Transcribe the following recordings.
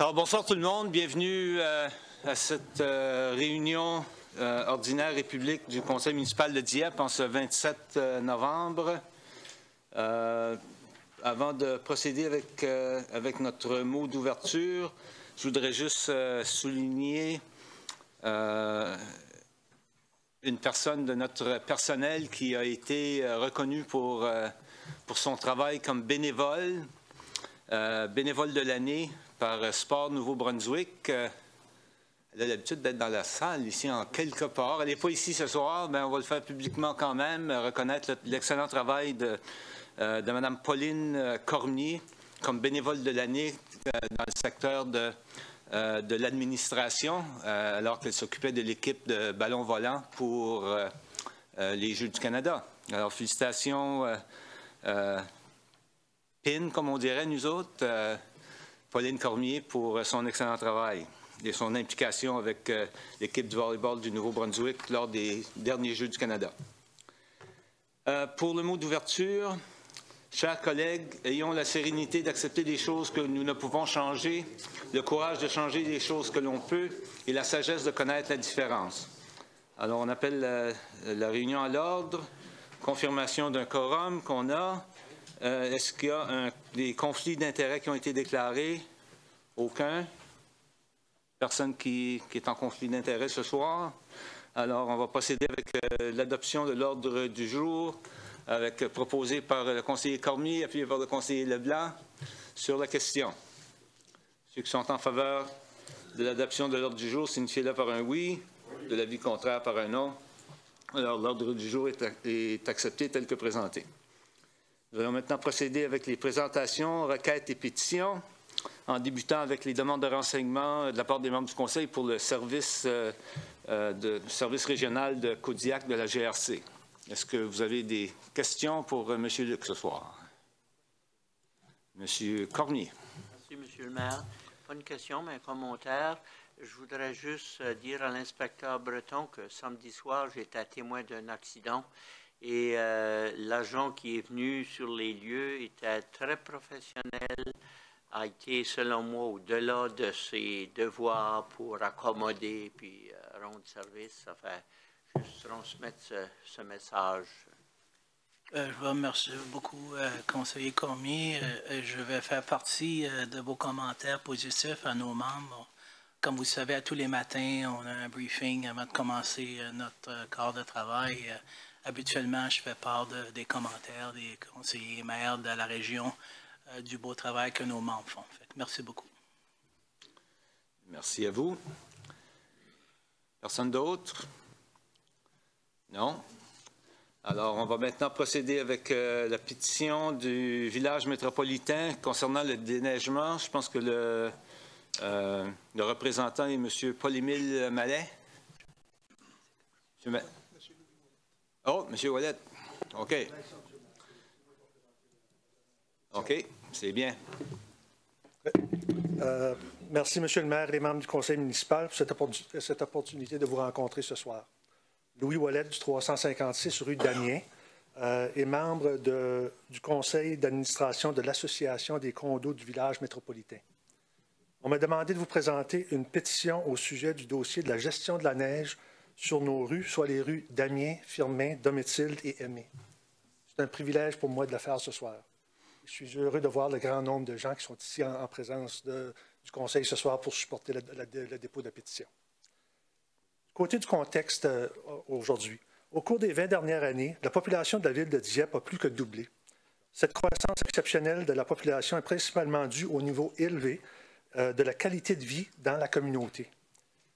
Alors, bonsoir tout le monde, bienvenue à cette réunion ordinaire et publique du Conseil municipal de Dieppe en ce 27 novembre. Avant de procéder avec notre mot d'ouverture, je voudrais juste souligner une personne de notre personnel qui a été reconnue pour son travail comme bénévole, bénévole de l'année par Sport Nouveau-Brunswick. Elle a l'habitude d'être dans la salle ici en quelque part. Elle n'est pas ici ce soir, mais on va le faire publiquement quand même, reconnaître l'excellent travail de Mme Pauline Cormier comme bénévole de l'année dans le secteur de l'administration, alors qu'elle s'occupait de l'équipe de ballon volant pour les Jeux du Canada. Alors, félicitations, PIN, comme on dirait, nous autres, Pauline Cormier, pour son excellent travail et son implication avec l'équipe du volleyball du Nouveau-Brunswick lors des derniers Jeux du Canada. Pour le mot d'ouverture, chers collègues, ayons la sérénité d'accepter des choses que nous ne pouvons changer, le courage de changer des choses que l'on peut et la sagesse de connaître la différence. Alors, on appelle la réunion à l'ordre. Confirmation d'un quorum qu'on a. Est-ce qu'il y a des conflits d'intérêts qui ont été déclarés? Aucun. Personne qui est en conflit d'intérêts ce soir. Alors, on va procéder avec l'adoption de l'ordre du jour, proposé par le conseiller Cormier, appuyé par le conseiller Leblanc, sur la question. Ceux qui sont en faveur de l'adoption de l'ordre du jour, signifiez-le par un oui, de l'avis contraire par un non. Alors, l'ordre du jour est accepté tel que présenté. Nous allons maintenant procéder avec les présentations, requêtes et pétitions, en débutant avec les demandes de renseignements de la part des membres du Conseil pour le service régional de Kodiak de la GRC. Est-ce que vous avez des questions pour M. Luc ce soir? M. Cormier. Merci, M. le maire. Pas une question, mais un commentaire. Je voudrais juste dire à l'inspecteur Breton que samedi soir, j'étais témoin d'un accident et l'agent qui est venu sur les lieux était très professionnel, a été, selon moi, au-delà de ses devoirs pour accommoder puis rendre service. Ça fait juste transmettre ce message. Je vous remercie beaucoup, conseiller Cormier. Je vais faire partie de vos commentaires positifs à nos membres. Comme vous le savez, à tous les matins, on a un briefing avant de commencer notre quart de travail. Habituellement, je fais part des commentaires des conseillers maires de la région, du beau travail que nos membres font. Merci beaucoup. Merci à vous. Personne d'autre? Non? Alors, on va maintenant procéder avec la pétition du village métropolitain concernant le déneigement. Je pense que le représentant est M. Paul-Émile Mallet. Oh, M. Ouellet. OK. OK, c'est bien. Merci, M. le maire et les membres du conseil municipal pour cette opportunité de vous rencontrer ce soir. Louis Ouellet, du 356 rue Damien, est membre du conseil d'administration de l'Association des condos du village métropolitain. On m'a demandé de vous présenter une pétition au sujet du dossier de la gestion de la neige sur nos rues, soit les rues Damien, Firmin, Domitilde et Aimé. C'est un privilège pour moi de la faire ce soir. Je suis heureux de voir le grand nombre de gens qui sont ici en présence du conseil ce soir pour supporter le dépôt de la pétition. Côté du contexte aujourd'hui, au cours des 20 dernières années, la population de la ville de Dieppe a plus que doublé. Cette croissance exceptionnelle de la population est principalement due au niveau élevé de la qualité de vie dans la communauté.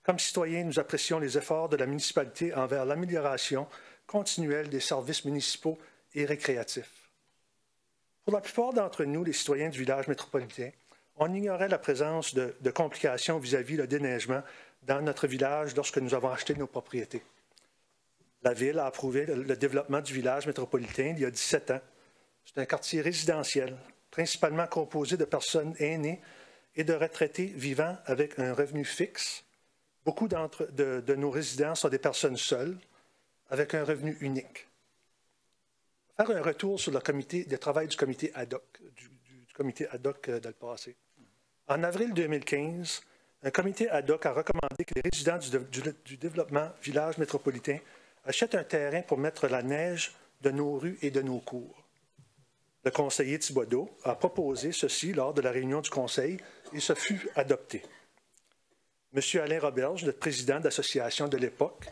Comme citoyens, nous apprécions les efforts de la municipalité envers l'amélioration continuelle des services municipaux et récréatifs. Pour la plupart d'entre nous, les citoyens du village métropolitain, on ignorait la présence de complications vis-à-vis le déneigement dans notre village lorsque nous avons acheté nos propriétés. La Ville a approuvé le développement du village métropolitain il y a 17 ans. C'est un quartier résidentiel, principalement composé de personnes aînées et de retraités vivant avec un revenu fixe. Beaucoup de nos résidents sont des personnes seules, avec un revenu unique. Faire un retour sur le travail du comité ad hoc, de le passé. En avril 2015, un comité ad hoc a recommandé que les résidents du développement village métropolitain achètent un terrain pour mettre la neige de nos rues et de nos cours. Le conseiller Thibodeau a proposé ceci lors de la réunion du conseil et ce fut adopté. M. Alain Roberge, le président de l'association de l'époque,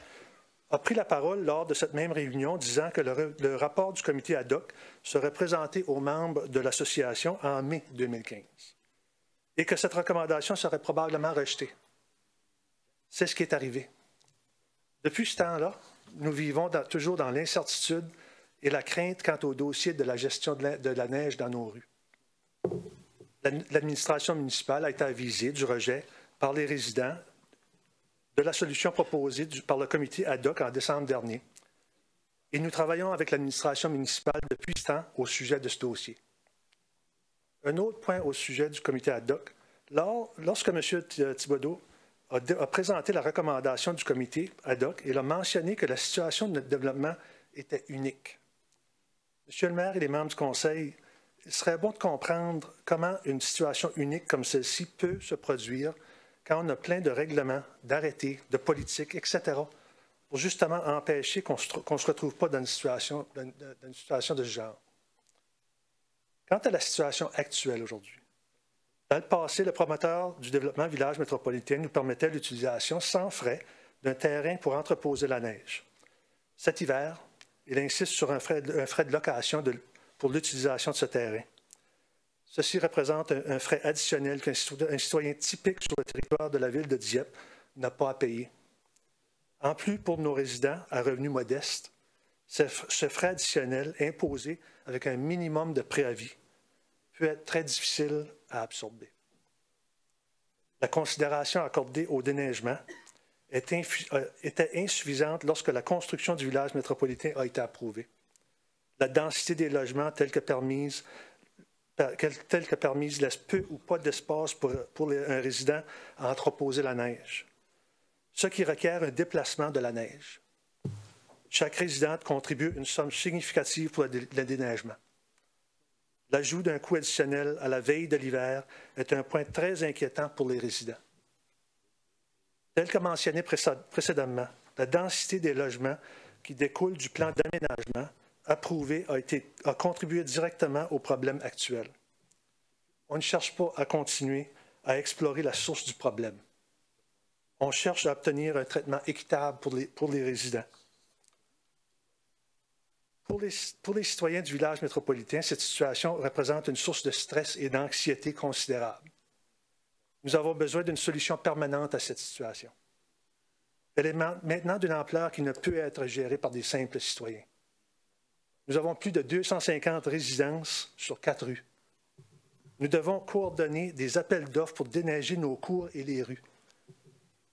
a pris la parole lors de cette même réunion, disant que le rapport du comité ad hoc serait présenté aux membres de l'association en mai 2015 et que cette recommandation serait probablement rejetée. C'est ce qui est arrivé. Depuis ce temps-là, nous vivons toujours dans l'incertitude et la crainte quant au dossier de la gestion de la neige dans nos rues. L'administration municipale a été avisée du rejet par les résidents de la solution proposée par le comité ad hoc en décembre dernier. Et nous travaillons avec l'administration municipale depuis ce temps au sujet de ce dossier. Un autre point au sujet du comité ad hoc, lorsque M. Thibodeau a présenté la recommandation du comité ad hoc, il a mentionné que la situation de notre développement était unique. Monsieur le maire et les membres du conseil, il serait bon de comprendre comment une situation unique comme celle-ci peut se produire quand on a plein de règlements, d'arrêtés, de politiques, etc., pour justement empêcher qu'on ne se retrouve pas dans une situation de ce genre. Quant à la situation actuelle aujourd'hui, dans le passé, le promoteur du développement village métropolitain nous permettait l'utilisation sans frais d'un terrain pour entreposer la neige. Cet hiver, il insiste sur un frais de location pour l'utilisation de ce terrain. Ceci représente un frais additionnel qu'un citoyen typique sur le territoire de la ville de Dieppe n'a pas à payer. En plus, pour nos résidents à revenus modestes, ce frais additionnel imposé avec un minimum de préavis peut être très difficile à absorber. La considération accordée au déneigement était insuffisante lorsque la construction du village métropolitain a été approuvée. La densité des logements telle que permise laisse peu ou pas d'espace pour un résident à entreposer la neige, ce qui requiert un déplacement de la neige. Chaque résident contribue une somme significative pour le déneigement. L'ajout d'un coût additionnel à la veille de l'hiver est un point très inquiétant pour les résidents. Tel que mentionné précédemment, la densité des logements qui découle du plan d'aménagement approuvé a contribué directement au problème actuel. On ne cherche pas à continuer à explorer la source du problème. On cherche à obtenir un traitement équitable pour les résidents. Pour les citoyens du village métropolitain, cette situation représente une source de stress et d'anxiété considérable. Nous avons besoin d'une solution permanente à cette situation. Elle est maintenant d'une ampleur qui ne peut être gérée par des simples citoyens. Nous avons plus de 250 résidences sur 4 rues. Nous devons coordonner des appels d'offres pour déneiger nos cours et les rues.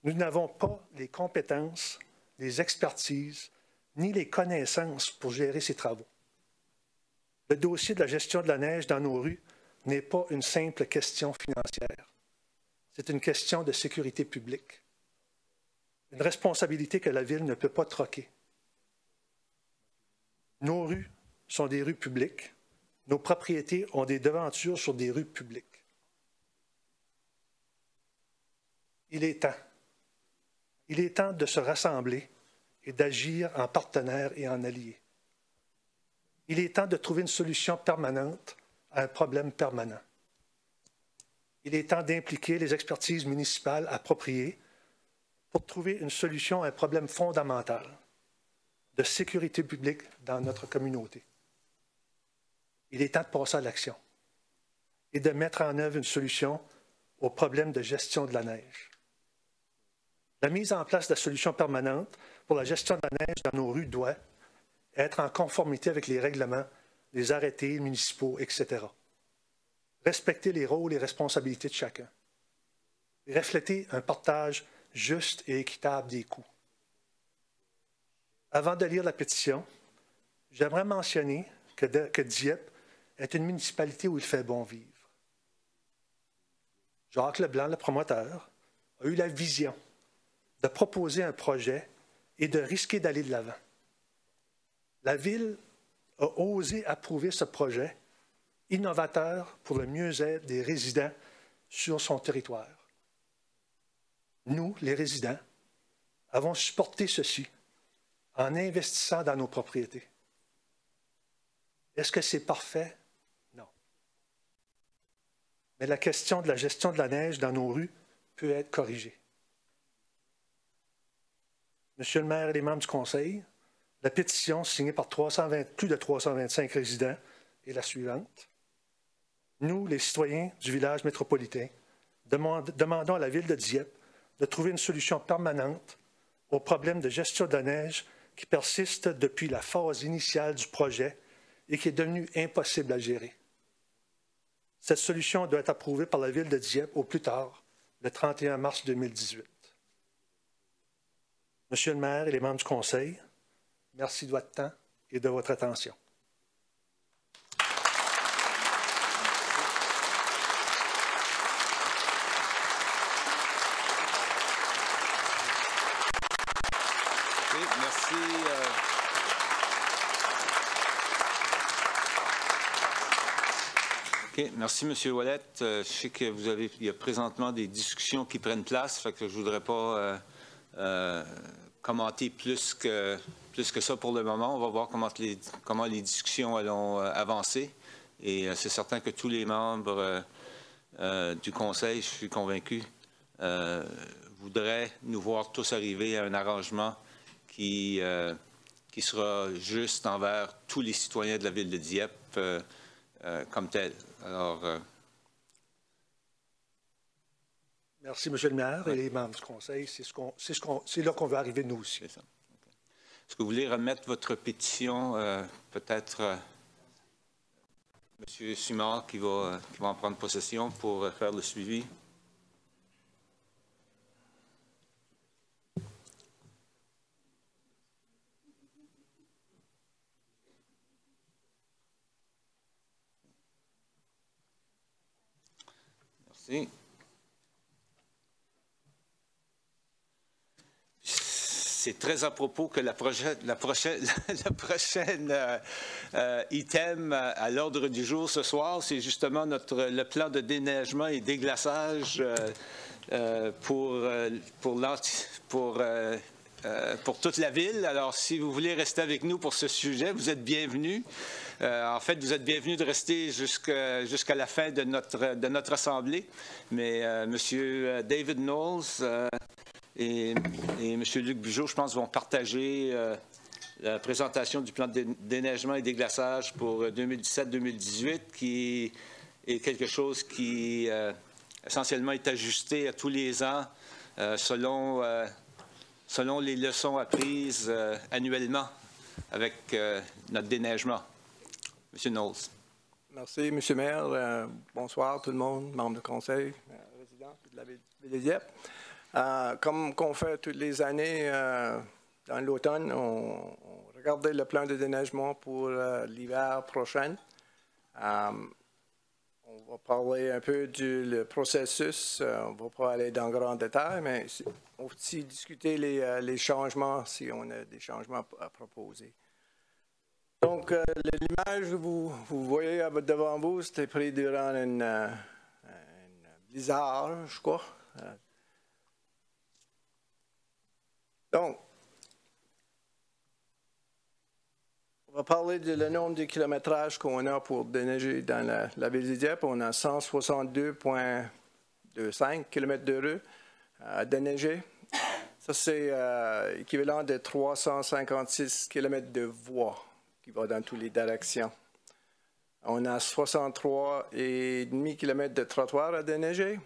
Nous n'avons pas les compétences, les expertises, ni les connaissances pour gérer ces travaux. Le dossier de la gestion de la neige dans nos rues n'est pas une simple question financière. C'est une question de sécurité publique. Une responsabilité que la Ville ne peut pas troquer. Nos rues sont des rues publiques. Nos propriétés ont des devantures sur des rues publiques. Il est temps. Il est temps de se rassembler et d'agir en partenaire et en allié. Il est temps de trouver une solution permanente à un problème permanent. Il est temps d'impliquer les expertises municipales appropriées pour trouver une solution à un problème fondamental de sécurité publique dans notre communauté. Il est temps de passer à l'action et de mettre en œuvre une solution au problème de gestion de la neige. La mise en place de la solution permanente pour la gestion de la neige dans nos rues doit être en conformité avec les règlements, les arrêtés municipaux, etc. Respecter les rôles et responsabilités de chacun. Refléter un partage juste et équitable des coûts. Avant de lire la pétition, j'aimerais mentionner que Dieppe est une municipalité où il fait bon vivre. Jacques Leblanc, le promoteur, a eu la vision de proposer un projet et de risquer d'aller de l'avant. La Ville a osé approuver ce projet innovateur pour le mieux-être des résidents sur son territoire. Nous, les résidents, avons supporté ceci en investissant dans nos propriétés. Est-ce que c'est parfait? Non. Mais la question de la gestion de la neige dans nos rues peut être corrigée. Monsieur le maire et les membres du conseil, la pétition signée par plus de 325 résidents est la suivante. Nous, les citoyens du village métropolitain, demandons à la ville de Dieppe de trouver une solution permanente au problème de gestion de la neige qui persiste depuis la phase initiale du projet et qui est devenu impossible à gérer. Cette solution doit être approuvée par la ville de Dieppe au plus tard, le 31 mars 2018. Monsieur le maire et les membres du conseil, merci de votre temps et de votre attention. Okay, merci. OK, merci, M. Ouellette. Je sais que il y a présentement des discussions qui prennent place, fait que je ne voudrais pas commenter plus que ça pour le moment. On va voir comment les discussions allont avancer. Et c'est certain que tous les membres du Conseil, je suis convaincu, voudraient nous voir tous arriver à un arrangement qui sera juste envers tous les citoyens de la ville de Dieppe comme tel. Alors, merci, M. le maire et les membres du Conseil. C'est là qu'on veut arriver, nous aussi. C'est ça. Okay. Est-ce que vous voulez remettre votre pétition, peut-être M. Simard qui va en prendre possession pour faire le suivi? Merci. C'est très à propos que la prochaine item à l'ordre du jour ce soir, c'est justement le plan de déneigement et déglaçage pour toute la ville. Alors, si vous voulez rester avec nous pour ce sujet, vous êtes bienvenus. En fait, vous êtes bienvenus de rester jusqu'à la fin de notre assemblée. Mais M. David Knowles et M. Luc Bugeaud, je pense, vont partager la présentation du plan de déneigement et déglaçage pour 2017-2018, qui est quelque chose qui essentiellement est ajusté à tous les ans selon les leçons apprises annuellement avec notre déneigement. M. Knowles. Merci, M. le maire. Bonsoir tout le monde, membres du conseil, résidents de la ville de Dieppe. Comme qu'on fait toutes les années, dans l'automne, on regardait le plan de déneigement pour l'hiver prochain. On va parler un peu du processus. On ne va pas aller dans grand détail, mais on va aussi discuter les changements, si on a des changements à proposer. Donc, l'image que vous voyez devant vous, c'était pris durant une blizzard, je crois. Donc, on va parler du nombre de kilométrages qu'on a pour déneiger dans la ville de Dieppe. On a 162,25 km de rue à déneiger. Ça, c'est équivalent de 356 km de voies qui va dans toutes les directions. On a 63,5 km de trottoirs à déneiger,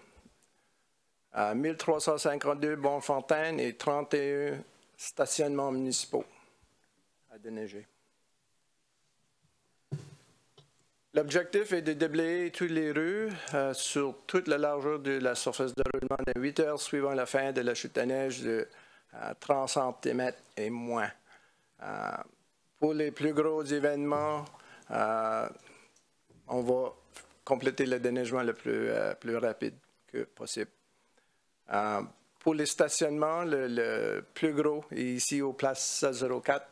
1352 bornes fontaines et 31 stationnements municipaux à déneiger. L'objectif est de déblayer toutes les rues sur toute la largeur de la surface de roulement de 8 heures suivant la fin de la chute de neige de 30 cm et moins. Pour les plus gros événements, on va compléter le déneigement le plus rapide que possible. Pour les stationnements, le plus gros est ici au place 04.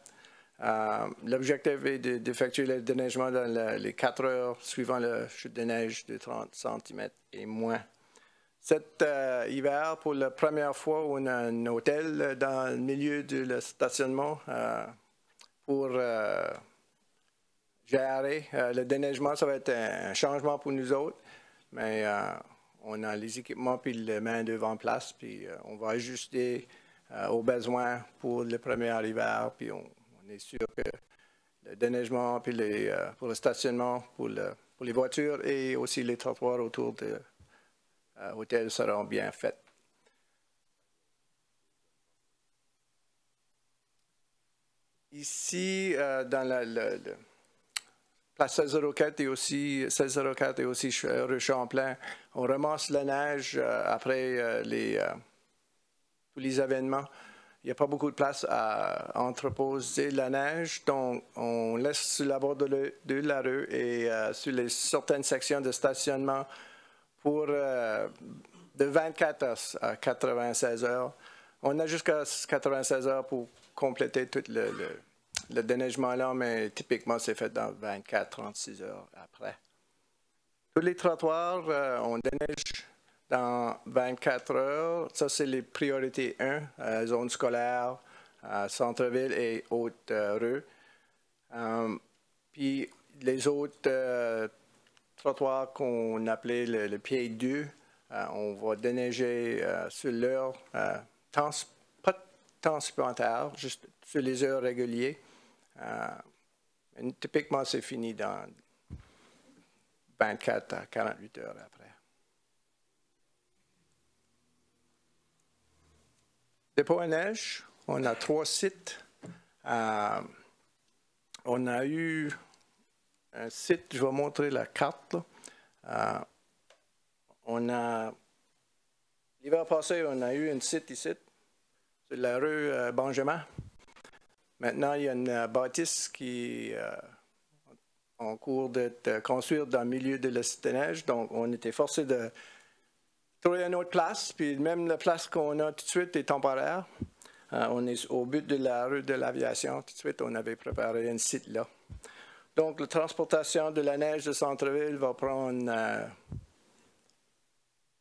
L'objectif est d'effectuer le déneigement dans les 4 heures suivant la chute de neige de 30 cm et moins. Cet hiver, pour la première fois, on a un hôtel dans le milieu du stationnement pour gérer le déneigement. Ça va être un changement pour nous autres, mais on a les équipements puis les main-d'œuvre en place, puis on va ajuster aux besoins pour le premier hiver, puis on est sûr que le déneigement puis pour le stationnement, pour les voitures et aussi les trottoirs autour de l'hôtel seront bien faits. Ici, dans la place 1604 et aussi rue Champlain, on ramasse la neige après tous les événements. Il n'y a pas beaucoup de place à entreposer la neige, donc on laisse sur la bord de la rue et sur certaines sections de stationnement pour de 24 heures à 96 heures. On a jusqu'à 96 heures pour compléter tout le déneigement là, mais typiquement c'est fait dans 24-36 heures après. Tous les trottoirs, on déneige dans 24 heures. Ça, c'est les priorités 1, zone scolaire, centre-ville et haute rue. Puis les autres trottoirs qu'on appelait le pied 2, on va déneiger sur l'heure, pas de temps supplémentaire, juste sur les heures régulières. Typiquement, c'est fini dans 24 à 48 heures après. Dépôt à neige, on a 3 sites. On a eu un site, je vais montrer la carte. L'hiver passé, on a eu un site ici, sur la rue Benjamin. Maintenant, il y a une bâtisse qui est en cours d'être construite dans le milieu de la site de neige. Donc, on était forcé de trouver une autre place, puis même la place qu'on a tout de suite est temporaire. On est au but de la rue de l'Aviation. Tout de suite, on avait préparé un site là. Donc, la transportation de la neige de centre-ville va prendre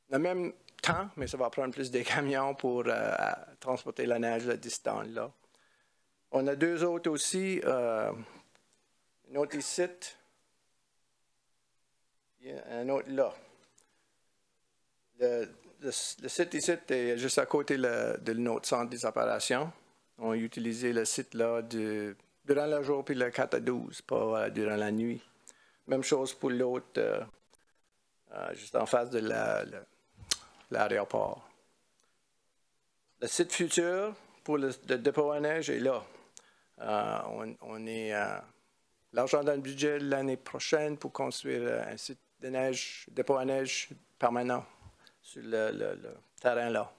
le même temps, mais ça va prendre plus de camions pour transporter la neige à distance là. On a 2 autres aussi. Un autre ici. Il y a un autre là. Le site ici est juste à côté de notre centre des opérations. On a utilisé le site là durant le jour puis le 4 à 12, pas durant la nuit. Même chose pour l'autre, juste en face de l'aéroport. Le site futur pour le dépôt à neige est là. On est l'argent dans le budget l'année prochaine pour construire un site de neige, dépôt à neige permanent sur le terrain là.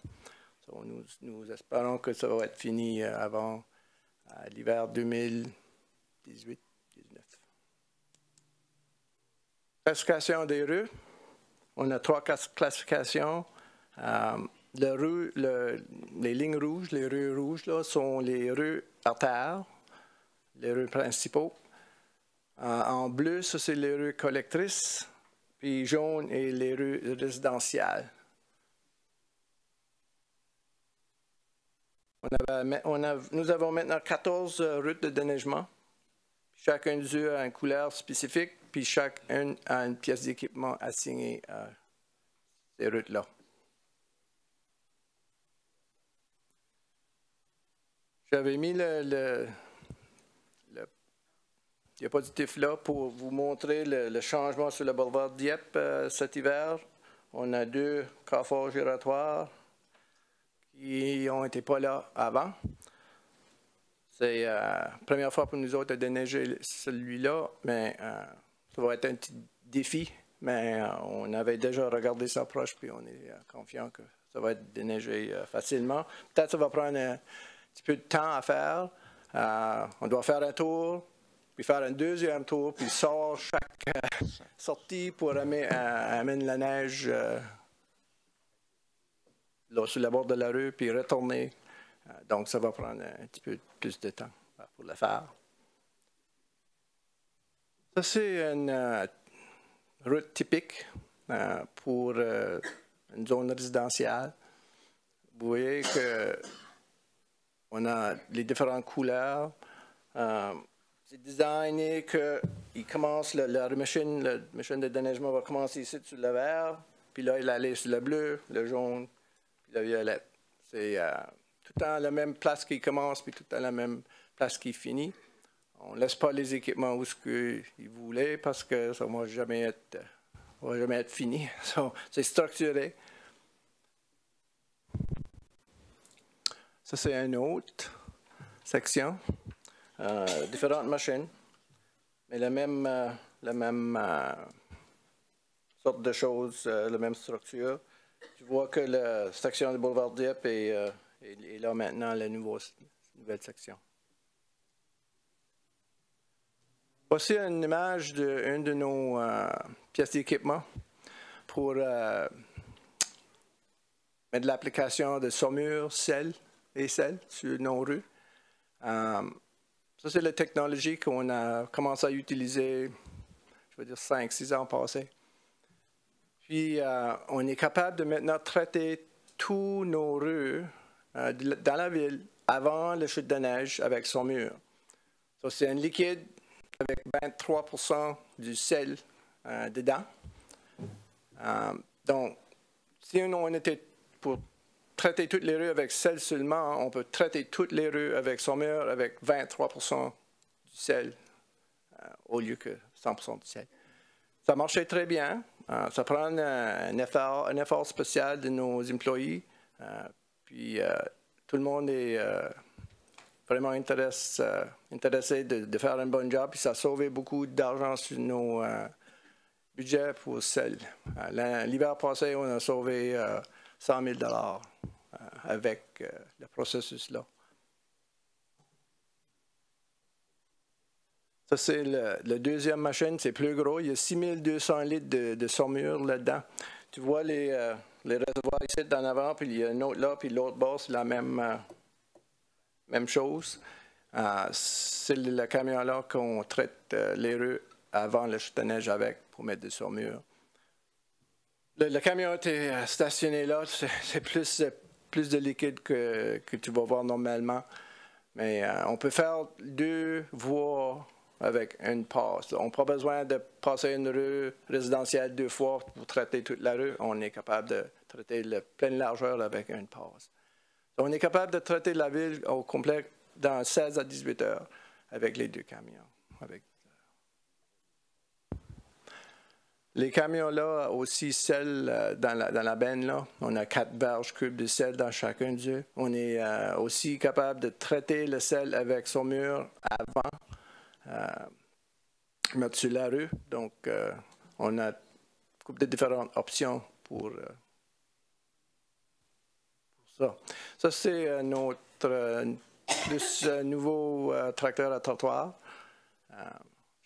So, nous espérons que ça va être fini avant l'hiver 2018-19. Classification des rues. On a 3 classifications. Les lignes rouges, les rues rouges, là, sont les rues artères, les rues principaux. En bleu, ça, c'est les rues collectrices. Puis jaune est les rues résidentielles. Nous avons maintenant 14 routes de déneigement. Chacune d'eux a une couleur spécifique, puis chacune a une pièce d'équipement assignée à ces routes-là. J'avais mis le diapositive là pour vous montrer le changement sur le boulevard Dieppe cet hiver. On a 2 carrefours giratoires qui n'ont été pas là avant. C'est la première fois pour nous autres de déneiger celui-là, mais ça va être un petit défi. Mais on avait déjà regardé ça proche, puis on est confiant que ça va être déneigé facilement. Peut-être que ça va prendre un petit peu de temps à faire. On doit faire un tour, puis faire un deuxième tour, puis sort chaque sortie pour amener la neige là, sur la bord de la rue, puis retourner. Donc, ça va prendre un petit peu plus de temps pour le faire. Ça, c'est une route typique pour une zone résidentielle. Vous voyez qu'on a les différentes couleurs. C'est designé qu'il commence, la machine de déneigement va commencer ici sur le vert, puis là, il allait sur le bleu, le jaune, puis le violet. C'est tout le temps la même place qui commence, puis tout le temps la même place qui finit. On ne laisse pas les équipements où ils voulaient parce que ça ne va jamais être fini. C'est structuré. Ça, c'est une autre section. Différentes machines, mais la même sorte de choses, la même structure. Tu vois que la section de Boulevard Dieppe est là maintenant, la nouvelle section. Voici une image d'une de nos pièces d'équipement pour mettre de l'application de saumure, sel sur nos rues. Ça, c'est la technologie qu'on a commencé à utiliser, je veux dire, 5-6 ans passés. Puis, on est capable de maintenant traiter tous nos rues dans la ville avant la chute de neige avec saumure. Ça, c'est un liquide avec 23% du sel dedans. Donc, si on était pour traiter toutes les rues avec sel seulement, on peut traiter toutes les rues avec saumure avec 23% du sel au lieu que 100% du sel. Ça marchait très bien. Ça prend un effort spécial de nos employés. Puis tout le monde est vraiment intéressé de faire un bon job. Puis ça a sauvé beaucoup d'argent sur nos budgets pour sel. L'hiver passé, on a sauvé 100 000 $ avec le processus-là. Ça, c'est la deuxième machine, c'est plus gros. Il y a 6200 litres de saumure là-dedans. Tu vois les réservoirs ici en avant, puis il y a un autre là, puis l'autre bas, c'est la même chose. C'est le camion-là qu'on traite les rues avant la chute de neige avec pour mettre de saumure. Le camion était stationné là, c'est plus de liquide que tu vas voir normalement. Mais on peut faire 2 voies avec une passe. On n'a pas besoin de passer une rue résidentielle 2 fois pour traiter toute la rue. On est capable de traiter la pleine largeur avec une passe. On est capable de traiter la ville au complet dans 16 à 18 heures avec les 2 camions. Les camions-là aussi sel dans la benne, là. On a 4 verges cubes de sel dans chacun d'eux. On est aussi capable de traiter le sel avec saumure avant mettre sur la rue. Donc, on a une couple de différentes options pour ça. Ça, c'est notre plus nouveau tracteur à trottoir.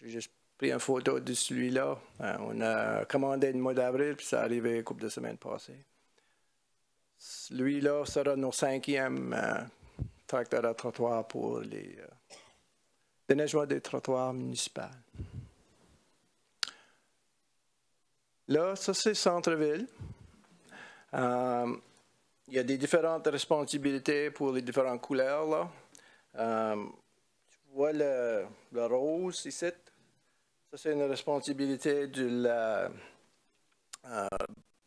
J'ai juste pris une photo de celui-là. On a commandé le mois d'avril, puis ça arrivait une couple de semaines passées. Celui-là sera notre 5e tracteur à trottoir pour les déneigements des trottoirs municipaux. Là, ça c'est centre-ville. Il y a des différentes responsabilités pour les différentes couleurs. Là. Tu vois le rose ici. Ça, c'est une responsabilité du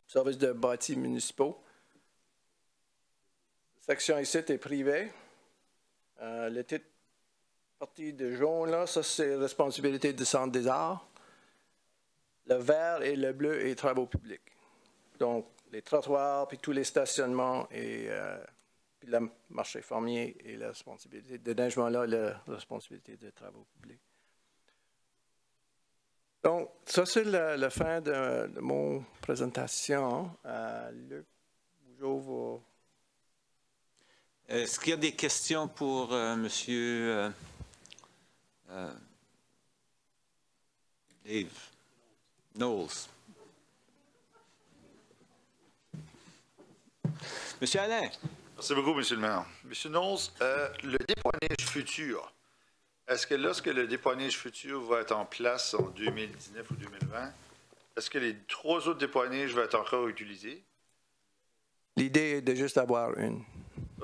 service de bâtis municipaux. La section ici est privée. La petite partie de jaune, là, ça, c'est la responsabilité du Centre des arts. Le vert et le bleu est travaux publics. Donc, les trottoirs, puis tous les stationnements et puis le marché fermier et la responsabilité de déneigement-là, la responsabilité des travaux publics. Donc, ça, c'est la fin de mon présentation. Luc, bonjour. Est-ce qu'il y a des questions pour M. Dave Knowles? Monsieur Alain. Merci beaucoup, M. le maire. M. Knowles, le dépoignage futur, est-ce que lorsque le dépoignage futur va être en place en 2019 ou 2020, est-ce que les 3 autres dépoignages vont être encore utilisés? L'idée est de juste avoir une.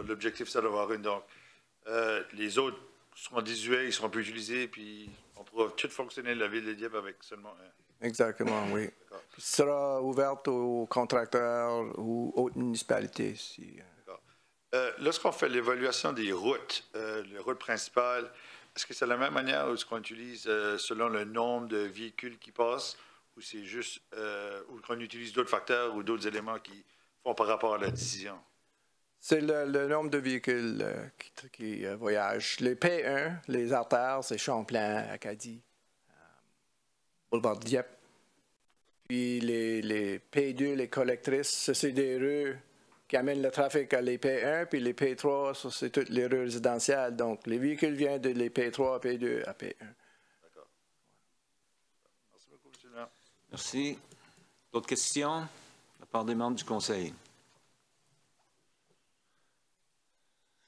L'objectif, c'est d'avoir une. Donc, les autres seront désuets, ils seront plus utilisés, puis on pourra tout fonctionner la ville de Dieppe avec seulement un. Exactement, oui. Puis ce sera ouverte aux contracteurs ou autres municipalités. Lorsqu'on fait l'évaluation des routes, les routes principales, est-ce que c'est la même manière ou est-ce qu'on utilise selon le nombre de véhicules qui passent ou c'est juste ou qu'on utilise d'autres facteurs ou d'autres éléments qui font par rapport à la décision? C'est le nombre de véhicules qui voyagent. Les P1, les artères, c'est Champlain, Acadie, Boulevard Dieppe. Puis les P2, les collectrices, c'est des rues qui amènent le trafic à les P1, puis les P3, ça, c'est toutes les rues résidentielles. Donc, les véhicules viennent de les P3, P2 à P1. D'accord. Merci beaucoup, M. le maire. Merci. D'autres questions de la part des membres du Conseil?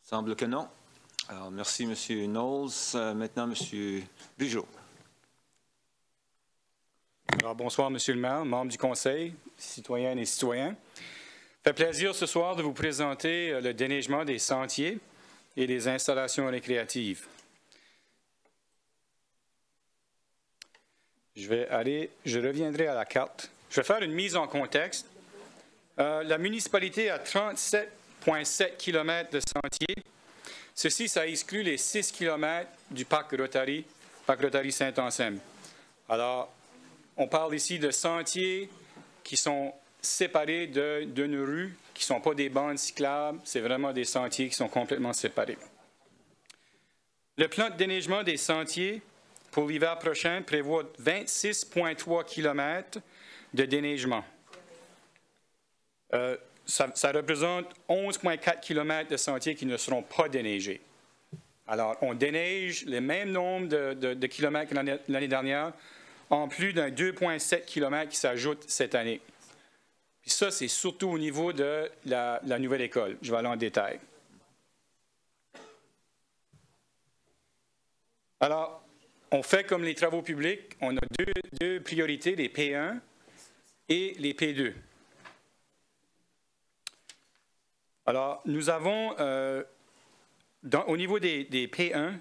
Il semble que non. Alors, merci, M. Knowles. Maintenant, M. Bugeaud. Alors, bonsoir, Monsieur le maire, membres du Conseil, citoyennes et citoyens. Ça fait plaisir ce soir de vous présenter le déneigement des sentiers et des installations récréatives. Je reviendrai à la carte. Je vais faire une mise en contexte. La municipalité a 37,7 km de sentiers. Ceci, ça exclut les 6 km du parc Rotary Saint-Anselme. Alors, on parle ici de sentiers qui sont séparés d'une rue, qui ne sont pas des bandes cyclables, c'est vraiment des sentiers qui sont complètement séparés. Le plan de déneigement des sentiers pour l'hiver prochain prévoit 26,3 km de déneigement. Ça représente 11,4 km de sentiers qui ne seront pas déneigés. Alors, on déneige le même nombre de kilomètres que l'année dernière, en plus d'un 2,7 km qui s'ajoute cette année. Puis ça, c'est surtout au niveau de la nouvelle école. Je vais aller en détail. Alors, on fait comme les travaux publics. On a deux priorités, les P1 et les P2. Alors, nous avons, au niveau des P1,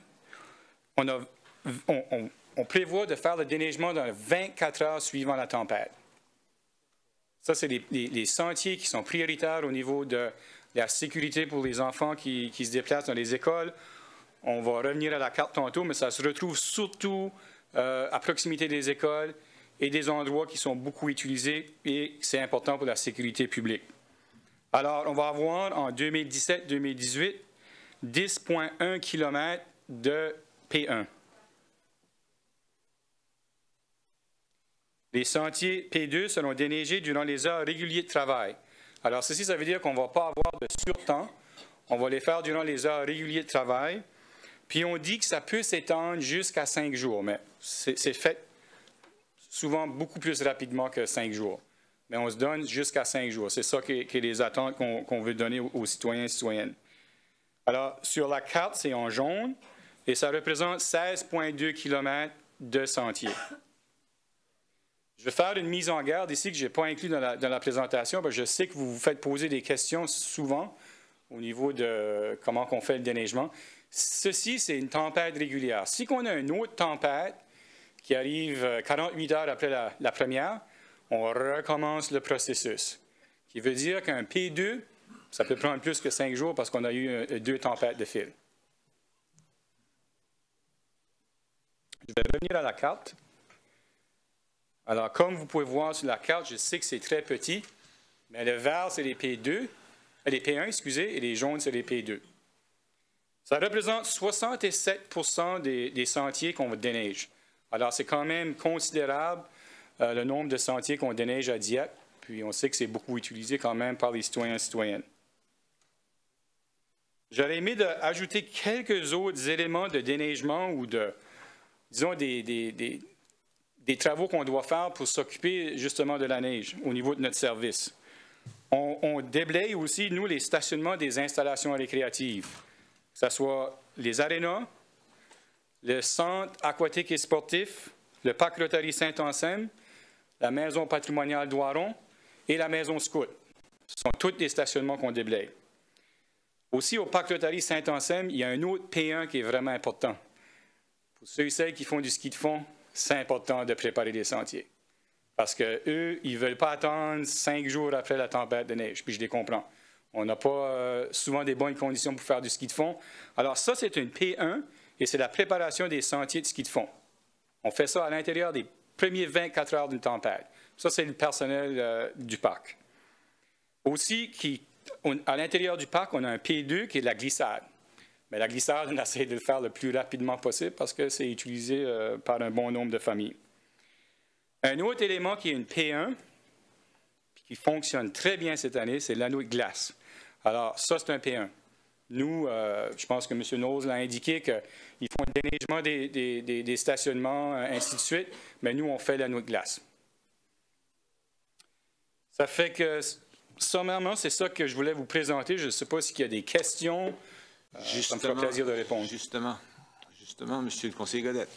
on prévoit de faire le déneigement dans 24 heures suivant la tempête. Ça, c'est les sentiers qui sont prioritaires au niveau de la sécurité pour les enfants qui se déplacent dans les écoles. On va revenir à la carte tantôt, mais ça se retrouve surtout à proximité des écoles et des endroits qui sont beaucoup utilisés et c'est important pour la sécurité publique. Alors, on va avoir en 2017-2018 10,1 km de P1. Les sentiers P2 seront déneigés durant les heures régulières de travail. Alors, ceci, ça veut dire qu'on ne va pas avoir de surtemps. On va les faire durant les heures régulières de travail. Puis, on dit que ça peut s'étendre jusqu'à 5 jours, mais c'est fait souvent beaucoup plus rapidement que 5 jours. Mais on se donne jusqu'à 5 jours. C'est ça qui est les attentes qu'on veut donner aux citoyens et citoyennes. Alors, sur la carte, c'est en jaune et ça représente 16,2 km de sentiers. Je vais faire une mise en garde ici que je n'ai pas inclus dans la présentation, parce que je sais que vous vous faites poser des questions souvent au niveau de comment on fait le déneigement. Ceci, c'est une tempête régulière. Si on a une autre tempête qui arrive 48 heures après la première, on recommence le processus, qui veut dire qu'un P2, ça peut prendre plus que 5 jours parce qu'on a eu 2 tempêtes de fil. Je vais revenir à la carte. Alors, comme vous pouvez voir sur la carte, je sais que c'est très petit, mais le vert, c'est les P2, les P1, excusez, et les jaunes, c'est les P2. Ça représente 67 % des sentiers qu'on déneige. Alors, c'est quand même considérable le nombre de sentiers qu'on déneige à Dieppe, puis on sait que c'est beaucoup utilisé quand même par les citoyens et citoyennes. J'aurais aimé ajouter quelques autres éléments de déneigement ou disons, des travaux qu'on doit faire pour s'occuper justement de la neige au niveau de notre service. On déblaye aussi, nous, les stationnements des installations récréatives, que ce soit les arénas, le centre aquatique et sportif, le parc Rotary Saint-Anselme, la maison patrimoniale d'Oiron et la maison scout. Ce sont tous les stationnements qu'on déblaye. Aussi, au parc Rotary Saint-Anselme, il y a un autre P1 qui est vraiment important. Pour ceux et celles qui font du ski de fond, c'est important de préparer des sentiers. Parce qu'eux, ils ne veulent pas attendre 5 jours après la tempête de neige, puis je les comprends. On n'a pas souvent des bonnes conditions pour faire du ski de fond. Alors ça, c'est une P1 et c'est la préparation des sentiers de ski de fond. On fait ça à l'intérieur des premiers 24 heures d'une tempête. Ça, c'est le personnel du parc. Aussi, à l'intérieur du parc, on a un P2 qui est la glissade. Mais la glissade, on essaie de le faire le plus rapidement possible parce que c'est utilisé par un bon nombre de familles. Un autre élément qui est une P1, qui fonctionne très bien cette année, c'est l'anneau de glace. Alors, ça, c'est un P1. Nous, je pense que M. Knowles l'a indiqué qu'ils font le déneigement des stationnements, ainsi de suite, mais nous, on fait l'anneau de glace. Ça fait que, sommairement, c'est ça que je voulais vous présenter. Je ne sais pas s'il y a des questions. Ça me fera plaisir de répondre. Justement, M. le conseiller Godette.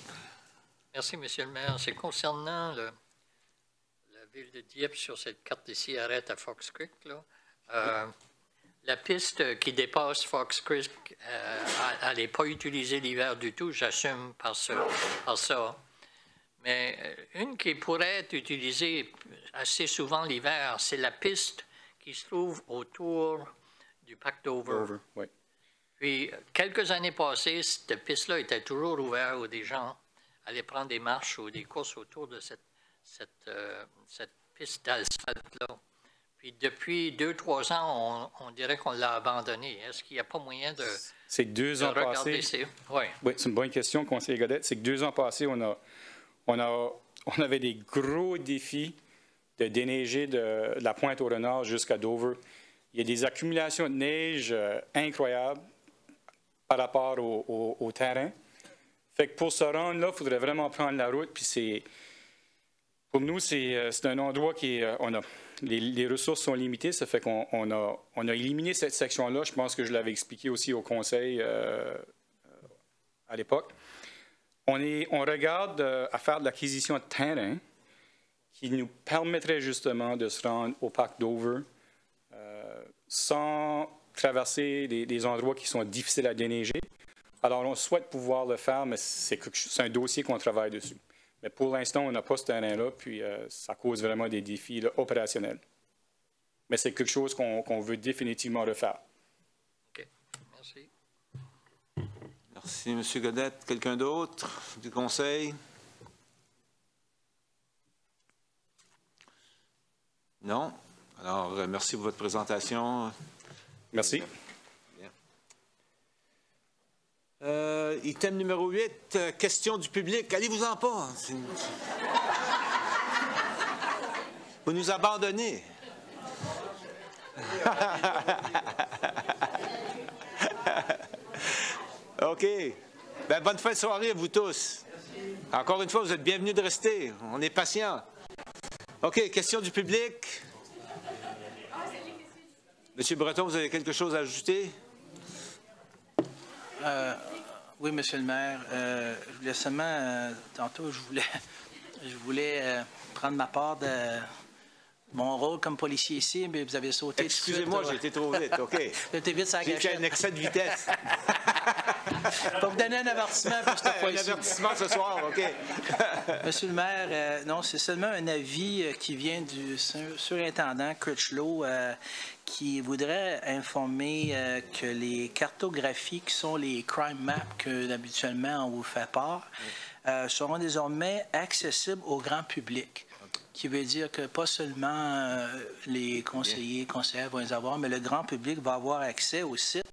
Merci, M. le maire. C'est concernant la ville de Dieppe sur cette carte ici, arrête à Fox Creek. Là. La piste qui dépasse Fox Creek, elle n'est pas utilisée l'hiver du tout, j'assume par ça. Mais une qui pourrait être utilisée assez souvent l'hiver, c'est la piste qui se trouve autour du parc Dover. Oui. Puis, quelques années passées, cette piste-là était toujours ouverte où des gens allaient prendre des marches ou des courses autour de cette piste d'asphalte-là. Puis, depuis 2-3 ans, on dirait qu'on l'a abandonnée. Est-ce qu'il n'y a pas moyen de, c'est 2 ans passés. Oui, c'est une bonne question, conseiller Godette. C'est que 2 ans passés, on avait des gros défis de déneiger de la pointe au Renard jusqu'à Dover. Il y a des accumulations de neige incroyables par rapport au terrain. Fait que pour se rendre là, il faudrait vraiment prendre la route. Puis pour nous, c'est un endroit qui les ressources sont limitées. Ça fait qu'on a éliminé cette section-là. Je pense que je l'avais expliqué aussi au conseil à l'époque. On regarde à faire de l'acquisition de terrain qui nous permettrait justement de se rendre au parc Dover sans traverser des endroits qui sont difficiles à déneiger. Alors, on souhaite pouvoir le faire, mais c'est un dossier qu'on travaille dessus. Mais pour l'instant, on n'a pas ce terrain-là, puis ça cause vraiment des défis là, opérationnels. Mais c'est quelque chose qu'on veut définitivement refaire. OK. Merci. Merci, M. Godette. Quelqu'un d'autre du conseil? Non? Alors, merci pour votre présentation. Merci. Item numéro 8, question du public. Allez-vous-en pas. Vous nous abandonnez. OK. Ben, bonne fin de soirée à vous tous. Encore une fois, vous êtes bienvenus de rester. On est patients. OK, question du public. Monsieur Breton, vous avez quelque chose à ajouter? Oui, Monsieur le maire. Je voulais seulement, tantôt, je voulais prendre ma part de mon rôle comme policier ici, mais vous avez sauté. Excusez-moi, j'ai été trop vite, OK. J'ai été vite, ça a gâché. J'ai un excès de vitesse. Pour vous donner un avertissement, puis je t'ai pas ici. Un avertissement ce soir, OK. Monsieur le maire, non, c'est seulement un avis qui vient du surintendant Critchlow qui voudrait informer que les cartographies qui sont les crime maps que habituellement on vous fait part seront désormais accessibles au grand public. Qui veut dire que pas seulement les conseillers, conseillères vont les avoir, mais le grand public va avoir accès au site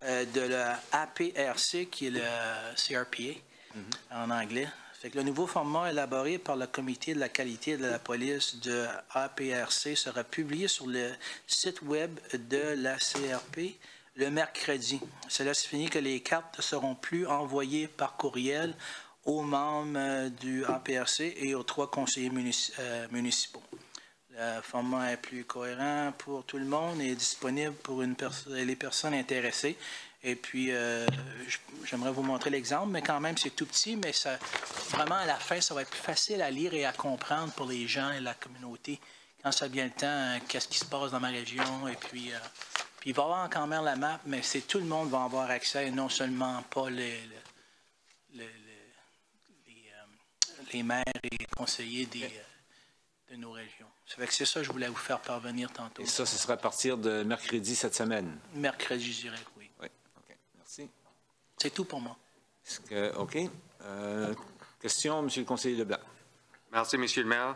de la APRC, qui est le CRPA en anglais. Fait que le nouveau format élaboré par le Comité de la qualité de la police de APRC sera publié sur le site web de la CRP le mercredi. Cela signifie que les cartes ne seront plus envoyées par courriel aux membres du APRC et aux 3 conseillers municipaux. Le format est plus cohérent pour tout le monde et est disponible pour les personnes intéressées. Et puis, j'aimerais vous montrer l'exemple, mais quand même, c'est tout petit, mais ça, vraiment, à la fin, ça va être plus facile à lire et à comprendre pour les gens et la communauté quand ça vient le temps, qu'est-ce qui se passe dans ma région. Et puis il va y avoir quand même la map, mais c'est tout le monde va avoir accès, et non seulement pas les maires et conseillers de nos régions. Ça fait que c'est ça que je voulais vous faire parvenir tantôt. Et ça, ce sera à partir de mercredi cette semaine? Mercredi, je dirais que oui. Oui, OK. Merci. C'est tout pour moi. OK. Question, M. le conseiller Leblanc. Merci, M. le maire.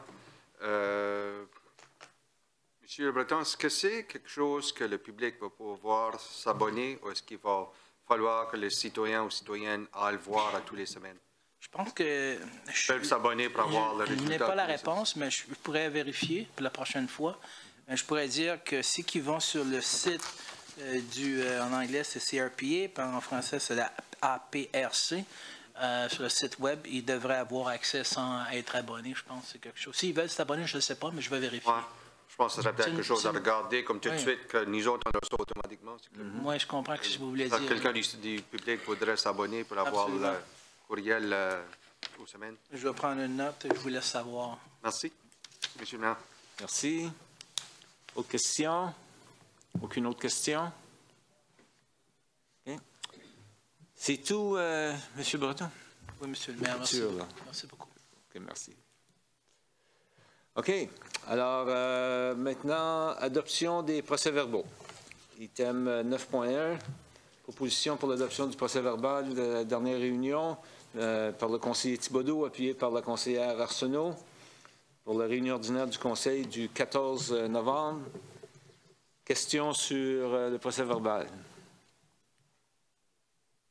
Monsieur Le Breton, est-ce que c'est quelque chose que le public va pouvoir s'abonner ou est-ce qu'il va falloir que les citoyens ou citoyennes aillent voir à tous les semaines? Je pense que... Ils peuvent s'abonner pour avoir le résultat. Je n'ai pas la réponse, mais je pourrais vérifier pour la prochaine fois. Je pourrais dire que ceux qui vont sur le site en anglais, c'est CRPA, puis en français, c'est la APRC, sur le site web, ils devraient avoir accès sans être abonnés, je pense que c'est quelque chose. S'ils veulent s'abonner, je ne sais pas, mais je vais vérifier. Ouais. Je pense que ce serait peut-être quelque chose à regarder, comme tout de suite, que nous autres, on reçoit automatiquement. Moi, je comprends ce que vous voulez dire. Quelqu'un du public voudrait s'abonner pour avoir le courriel aux semaines. Je vais prendre une note et je vous laisse savoir. Merci. Monsieur le maire. Merci. Autre question? Aucune autre question? Okay. C'est tout, M. Breton? Oui, Monsieur le maire, merci. Merci beaucoup. OK, merci. OK. Alors, maintenant, adoption des procès-verbaux. Item 9.1, proposition pour l'adoption du procès-verbal de la dernière réunion par le conseiller Thibodeau, appuyé par la conseillère Arsenault, pour la réunion ordinaire du Conseil du 14 novembre. Question sur le procès-verbal?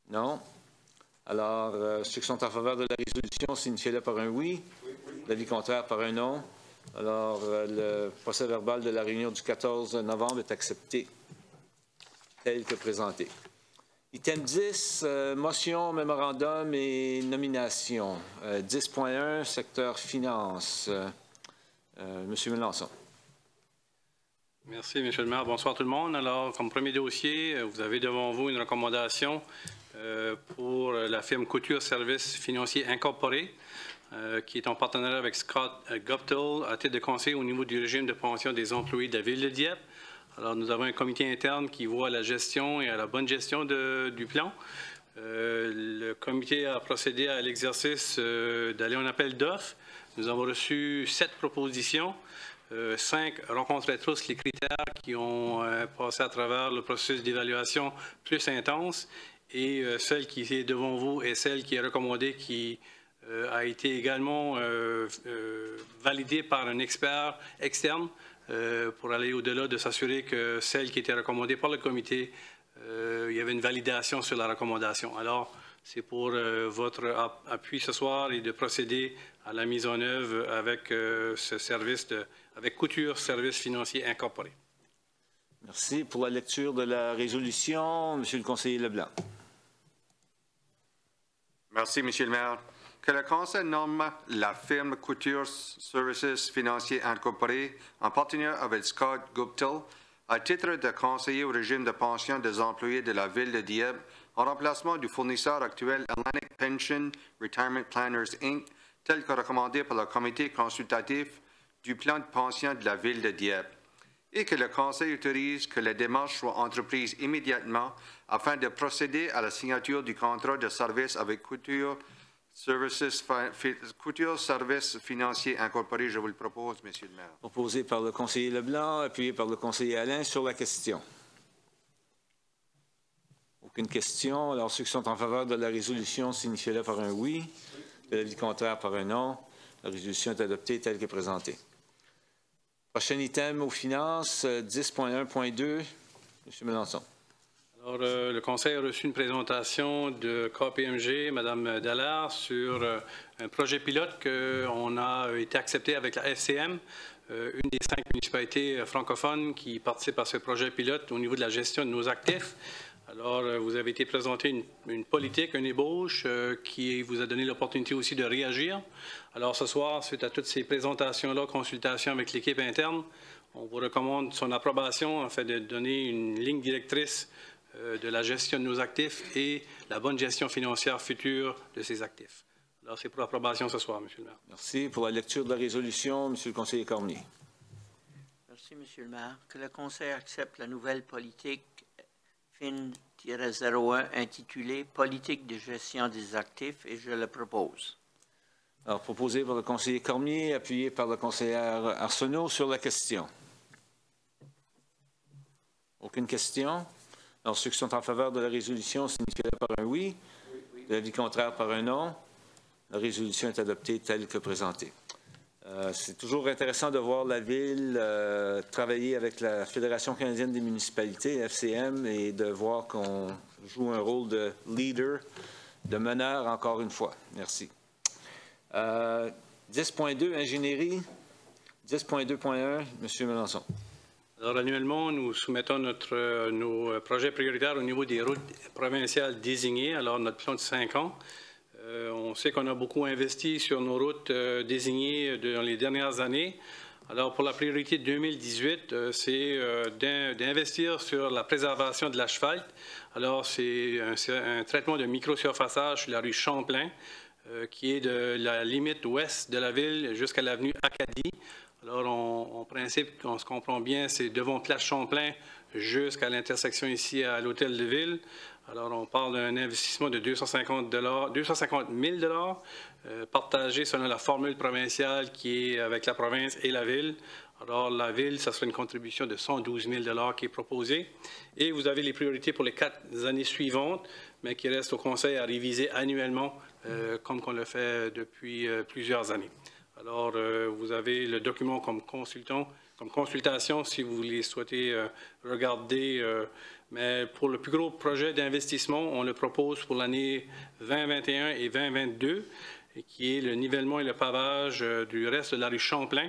Non? Alors, ceux qui sont en faveur de la résolution, signifiez-le par un oui. L'avis contraire par un non. Alors, le procès-verbal de la réunion du 14 novembre est accepté tel que présenté. Item 10, motion, mémorandum et nomination. 10.1, secteur finance. Monsieur Melançon. Merci, M. le maire. Bonsoir tout le monde. Alors, comme premier dossier, vous avez devant vous une recommandation pour la firme Couture Services Financiers Incorporés, qui est en partenariat avec Scott Guptill à titre de conseil au niveau du régime de pension des employés de la Ville de Dieppe. Alors, nous avons un comité interne qui voit à la gestion et à la bonne gestion du plan. Le comité a procédé à l'exercice d'aller en appel d'offres. Nous avons reçu 7 propositions. 5 rencontraient tous les critères qui ont passé à travers le processus d'évaluation plus intense. Et celle qui est devant vous est celle qui est recommandée, qui a été également validée par un expert externe pour aller au-delà de s'assurer que celle qui était recommandée par le comité, il y avait une validation sur la recommandation. Alors, c'est pour votre appui ce soir et de procéder à la mise en œuvre avec ce service, avec Couture Services Financiers Incorporés. Merci. Pour la lecture de la résolution, Monsieur le conseiller Leblanc. Merci, Monsieur le maire. Que le Conseil nomme la firme Couture Services Financiers Incorporés en partenariat avec Scott Guptill à titre de conseiller au régime de pension des employés de la Ville de Dieppe en remplacement du fournisseur actuel Atlantic Pension Retirement Planners, Inc., tel que recommandé par le comité consultatif du plan de pension de la Ville de Dieppe, et que le Conseil autorise que les démarches soient entreprises immédiatement afin de procéder à la signature du contrat de service avec Couture Services Financiers Incorporés. Je vous le propose, Monsieur le maire. Proposé par le conseiller Leblanc, appuyé par le conseiller Alain sur la question. Aucune question. Alors, ceux qui sont en faveur de la résolution, signifiez-le par un oui. De l'avis contraire par un non. La résolution est adoptée telle que présentée. Prochain item aux finances, 10.1.2. M. Melançon. Alors, le Conseil a reçu une présentation de KPMG, Mme Dallaire, sur un projet pilote qu'on a été accepté avec la FCM, une des 5 municipalités francophones qui participent à ce projet pilote au niveau de la gestion de nos actifs. Alors, vous avez été présenté une politique, une ébauche qui vous a donné l'opportunité aussi de réagir. Alors, ce soir, suite à toutes ces présentations-là, consultations avec l'équipe interne, on vous recommande son approbation afin de donner une ligne directrice de la gestion de nos actifs et la bonne gestion financière future de ces actifs. Alors, c'est pour approbation ce soir, M. le maire. Merci. Pour la lecture de la résolution, M. le conseiller Cormier. Merci, Monsieur le maire. Que le Conseil accepte la nouvelle politique FIN-01 intitulée « Politique de gestion des actifs » et je le propose. Alors, proposé par le conseiller Cormier, appuyé par le conseiller Arsenault sur la question. Aucune question? Alors, ceux qui sont en faveur de la résolution signifieraient par un oui. L'avis contraire par un non. La résolution est adoptée telle que présentée. C'est toujours intéressant de voir la Ville travailler avec la Fédération canadienne des municipalités, FCM, et de voir qu'on joue un rôle de leader, de meneur, encore une fois. Merci. 10.2, ingénierie. 10.2.1, M. Melançon. Alors, annuellement, nous soumettons nos projets prioritaires au niveau des routes provinciales désignées. Alors, notre plan de 5 ans. On sait qu'on a beaucoup investi sur nos routes désignées dans les dernières années. Alors, pour la priorité 2018, c'est d'investir sur la préservation de l'asphalte. Alors, c'est un traitement de microsurfaçage sur la rue Champlain, qui est de la limite ouest de la ville jusqu'à l'avenue Acadie. Alors, en principe, on se comprend bien, c'est devant Place Champlain jusqu'à l'intersection ici à l'Hôtel de Ville. Alors, on parle d'un investissement de 250 000 partagé selon la formule provinciale qui est avec la province et la Ville. Alors, la Ville, ça serait une contribution de 112 000 qui est proposée. Et vous avez les priorités pour les 4 années suivantes, mais qui restent au Conseil à réviser annuellement, comme on le fait depuis plusieurs années. Alors, vous avez le document comme consultation, si vous voulez souhaiter regarder. Mais pour le plus gros projet d'investissement, on le propose pour l'année 2021 et 2022, qui est le nivellement et le pavage du reste de la rue Champlain,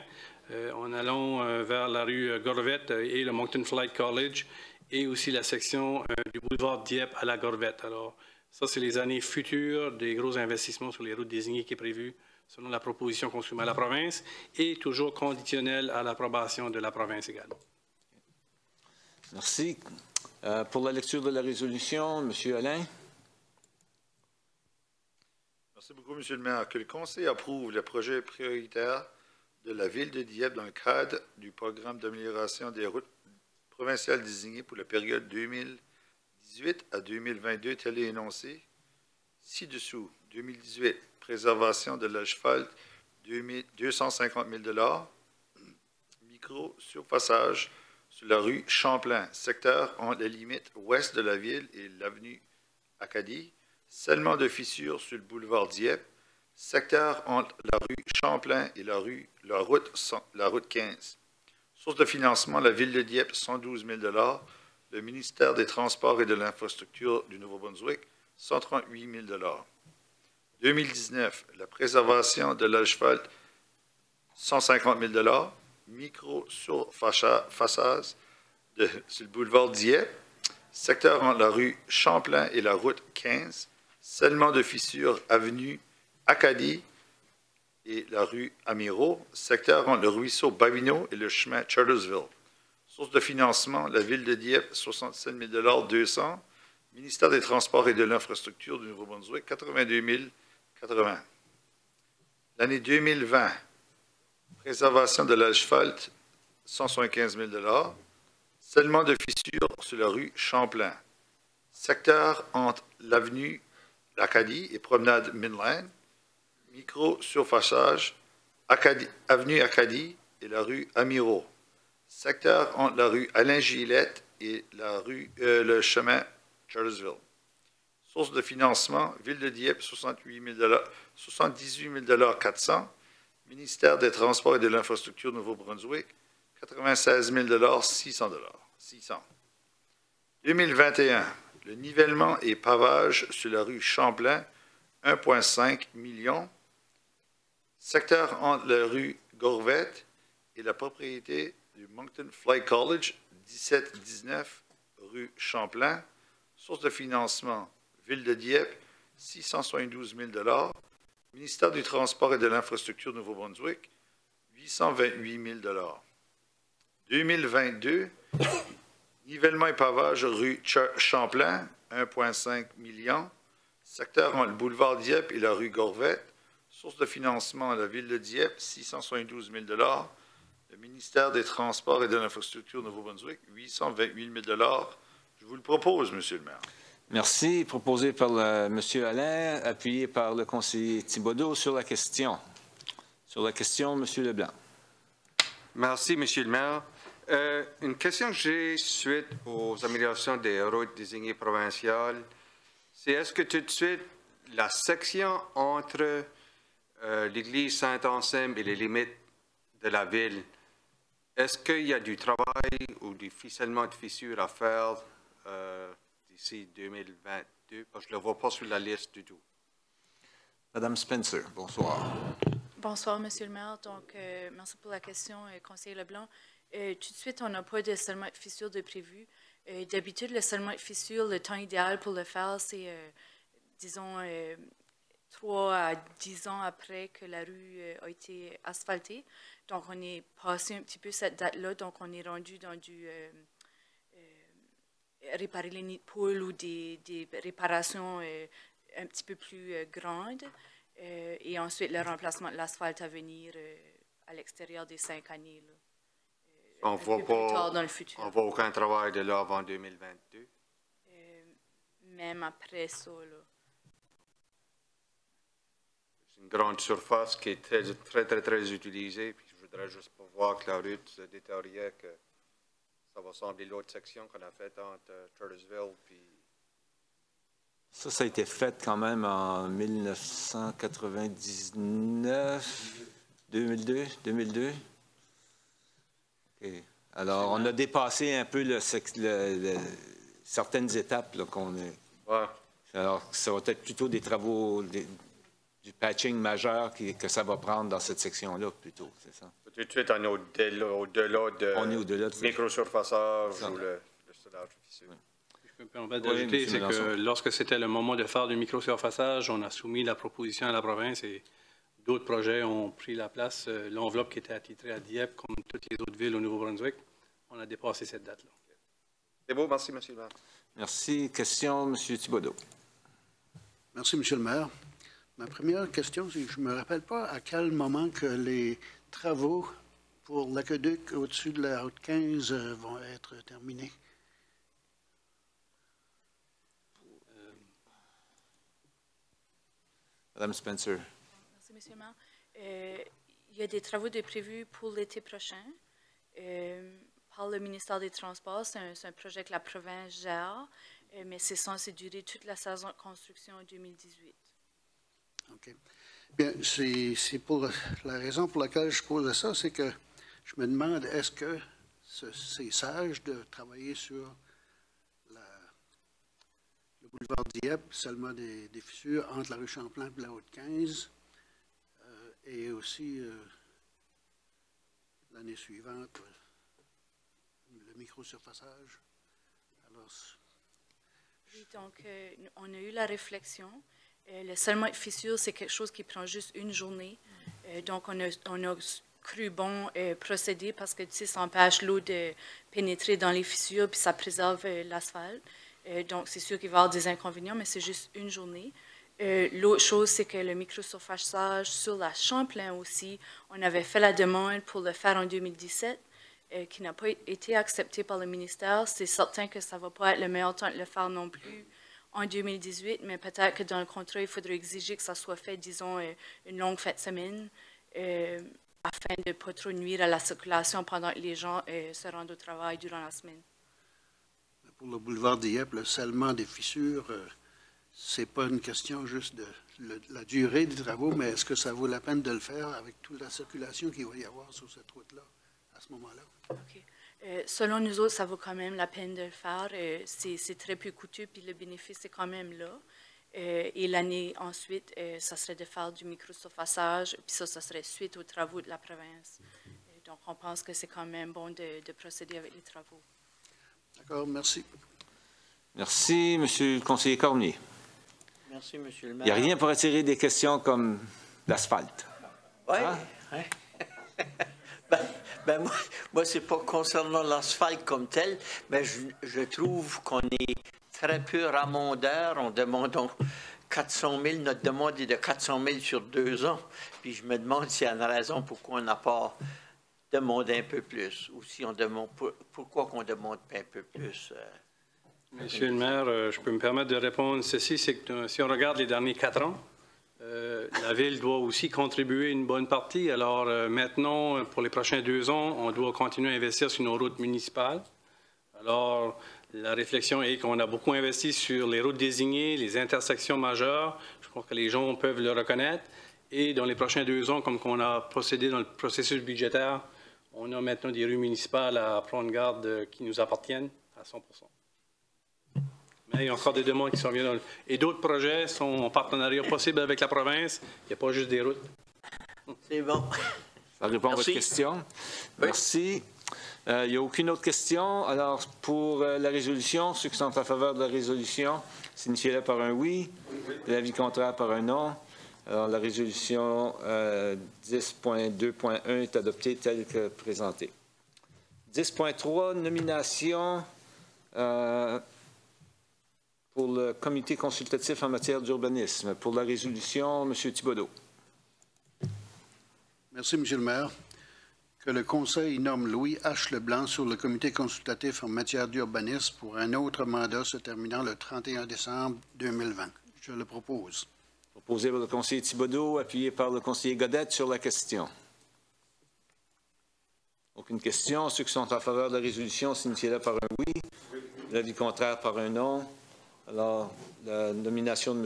en allant vers la rue Gorvette et le Moncton Flight College, et aussi la section du boulevard Dieppe à la Gorvette. Alors, ça, c'est les années futures des gros investissements sur les routes désignées qui est prévu selon la proposition qu'on soumet à la province, et toujours conditionnel à l'approbation de la province également. Merci. Pour la lecture de la résolution, M. Alain. Merci beaucoup, M. le maire. Que le Conseil approuve le projet prioritaire de la Ville de Dieppe dans le cadre du programme d'amélioration des routes provinciales désignées pour la période 2018 à 2022, tel est énoncé ci-dessous. 2018, préservation de l'asphalte, 250 000 micro-surfaçage sur la rue Champlain, secteur entre les limites ouest de la ville et l'avenue Acadie, scellement de fissures sur le boulevard Dieppe, secteur entre la rue Champlain et la route 15. Source de financement, la Ville de Dieppe, 112 000 le ministère des Transports et de l'Infrastructure du Nouveau-Brunswick, 138 000 2019, la préservation de l'asphalte, 150 000 micro-surfaçage sur le boulevard Dieppe, secteur entre la rue Champlain et la route 15, scellement de fissures avenue Acadie et la rue Amiraux, secteur entre le ruisseau Babineau et le chemin Chartersville. Source de financement, la Ville de Dieppe, 67 200 ministère des Transports et de l'Infrastructure du Nouveau-Brunswick, 82 080. L'année 2020, préservation de l'asphalte, 175 000 scellement de fissures sur la rue Champlain, secteur entre l'avenue Acadie et promenade Midland, micro-surfaçage, avenue Acadie et la rue Amiraux, secteur entre la rue Alain-Gillette et le chemin Chartersville. Source de financement, Ville de Dieppe, 78 400 ministère des Transports et de l'Infrastructure Nouveau-Brunswick, 96 600 2021, le nivellement et pavage sur la rue Champlain, 1,5 million. Secteur entre la rue Gorvette et la propriété du Moncton Flight College, 1719 rue Champlain. Source de financement, Ville de Dieppe, 672 000 ministère du Transport et de l'Infrastructure Nouveau-Brunswick, 828 000 2022, nivellement et pavage rue Champlain, 1,5 million. Secteur entre le boulevard Dieppe et la rue Gorvette. Source de financement, la Ville de Dieppe, 672 000 le Le ministère des Transports et de l'Infrastructure Nouveau-Brunswick, 828 000 $. Je vous le propose, Monsieur le maire. Merci. Proposé par M. Alain, appuyé par le conseiller Thibodeau sur la question. Sur la question, M. Leblanc. Merci, Monsieur le maire. Une question que j'ai suite aux améliorations des routes désignées provinciales, c'est est-ce que tout de suite, la section entre l'église Saint-Anselme et les limites de la ville, est-ce qu'il y a du travail ou du ficellement de fissures à faire d'ici 2022? Parce que je ne le vois pas sur la liste du tout. Madame Spencer, bonsoir. Bonsoir, Monsieur le maire. Donc, merci pour la question, conseiller Leblanc. Tout de suite, on n'a pas de seulement de fissures de prévu. D'habitude, le seulement de fissures, le temps idéal pour le faire, c'est, disons, 3 à 10 ans après que la rue a été asphaltée. Donc, on est passé un petit peu cette date-là. Donc, on est rendu dans du réparer les nids de poules ou des réparations un petit peu plus grandes. Et ensuite, le remplacement de l'asphalte à venir à l'extérieur des 5 années. Là. On ne voit aucun travail de là avant 2022? Même après ça. Là. C'est une grande surface qui est très utilisée. Puis je voudrais juste pas voir que la route se détériorait, que ça va sembler l'autre section qu'on a faite entre Turtlesville puis... Ça a été fait quand même en 1999, 2002. Okay. Alors, on a dépassé un peu certaines étapes qu'on est. Ouais. Alors, ça va être plutôt des travaux, du patching majeur que ça va prendre dans cette section-là, plutôt, c'est ça? Tout de suite, on est au-delà de microsurfaçage ou le soudage fissure. Oui. Je peux me permettre d'ajouter, c'est que lorsque c'était le moment de faire du microsurfaçage, on a soumis la proposition à la province et d'autres projets ont pris la place. L'enveloppe qui était attitrée à Dieppe, comme toutes les autres villes au Nouveau-Brunswick, on a dépassé cette date-là. C'est beau, merci, M. le maire. Merci. Question, M. Thibodeau. Merci, M. le maire. Ma première question, c'est que je ne me rappelle pas à quel moment que les travaux pour l'aqueduc au-dessus de la route 15 vont être terminés. Madame Spencer. Merci, M. le maire. Il y a des travaux de prévus pour l'été prochain par le ministère des Transports. C'est un projet que la province gère, mais c'est censé durer toute la saison de construction en 2018. OK. Bien, c'est pour la raison pour laquelle je pose ça, c'est que je me demande, est-ce que c'est sage de travailler sur le boulevard Dieppe, seulement des fissures entre la rue Champlain et la route 15, et aussi l'année suivante, le microsurfaçage. Alors, oui, donc, on a eu la réflexion. Le seulement de fissure, c'est quelque chose qui prend juste une journée. Donc, on a cru bon procéder parce que, tu sais, ça empêche l'eau de pénétrer dans les fissures puis ça préserve l'asphalte. Donc, c'est sûr qu'il va y avoir des inconvénients, mais c'est juste une journée. L'autre chose, c'est que le microsurfaçage sur la Champlain aussi, on avait fait la demande pour le faire en 2017, qui n'a pas été accepté par le ministère. C'est certain que ça ne va pas être le meilleur temps de le faire non plus en 2018, mais peut-être que dans le contrat, il faudrait exiger que ça soit fait, disons, une longue fin de semaine, afin de ne pas trop nuire à la circulation pendant que les gens se rendent au travail durant la semaine. Pour le boulevard Dieppe, le scellement des fissures, c'est pas une question juste de la durée des travaux, mais est-ce que ça vaut la peine de le faire avec toute la circulation qu'il va y avoir sur cette route-là à ce moment-là? OK. Selon nous autres, ça vaut quand même la peine de le faire. C'est très peu coûteux, puis le bénéfice est quand même là. Et l'année ensuite, ça serait de faire du microsurfaçage, puis ça serait suite aux travaux de la province. Donc, on pense que c'est quand même bon de procéder avec les travaux. D'accord, merci. Merci, Monsieur le conseiller Cormier. Merci, Monsieur le maire. Il n'y a rien pour attirer des questions comme l'asphalte. Oui. Hein? Moi c'est pas concernant l'asphalte comme tel, mais je trouve qu'on est très peu ramondeur. On demande 400 000, notre demande est de 400 000 sur 2 ans. Puis je me demande s'il y a une raison pourquoi on n'a pas demander un peu plus, ou si on demande, pourquoi qu'on demande pas un peu plus? Monsieur le maire, je peux me permettre de répondre ceci, c'est que si on regarde les derniers 4 ans, la Ville doit aussi contribuer une bonne partie. Alors maintenant, pour les prochains 2 ans, on doit continuer à investir sur nos routes municipales. Alors, la réflexion est qu'on a beaucoup investi sur les routes désignées, les intersections majeures. Je crois que les gens peuvent le reconnaître. Et dans les prochains 2 ans, comme on a procédé dans le processus budgétaire, on a maintenant des rues municipales à prendre garde qui nous appartiennent à 100%. Mais il y a encore des demandes qui sont venues. Et d'autres projets sont en partenariat possible avec la province. Il n'y a pas juste des routes. C'est bon. Ça répond à votre Merci. question. Oui. Merci. Il n'y a aucune autre question. Alors, pour la résolution, ceux qui sont en faveur de la résolution, signifiez-le par un oui. L'avis contraire par un non. Alors, la résolution 10.2.1 est adoptée telle que présentée. 10.3, nomination pour le comité consultatif en matière d'urbanisme. Pour la résolution, M. Thibodeau. Merci, M. le maire. Que le Conseil nomme Louis H. Leblanc sur le comité consultatif en matière d'urbanisme pour un autre mandat se terminant le 31 décembre 2020. Je le propose. Proposé par le conseiller Thibodeau, appuyé par le conseiller Godette sur la question. Aucune question. Ceux qui sont en faveur de la résolution, signifiez-le par un oui. L'avis contraire par un non. Alors, la nomination de M.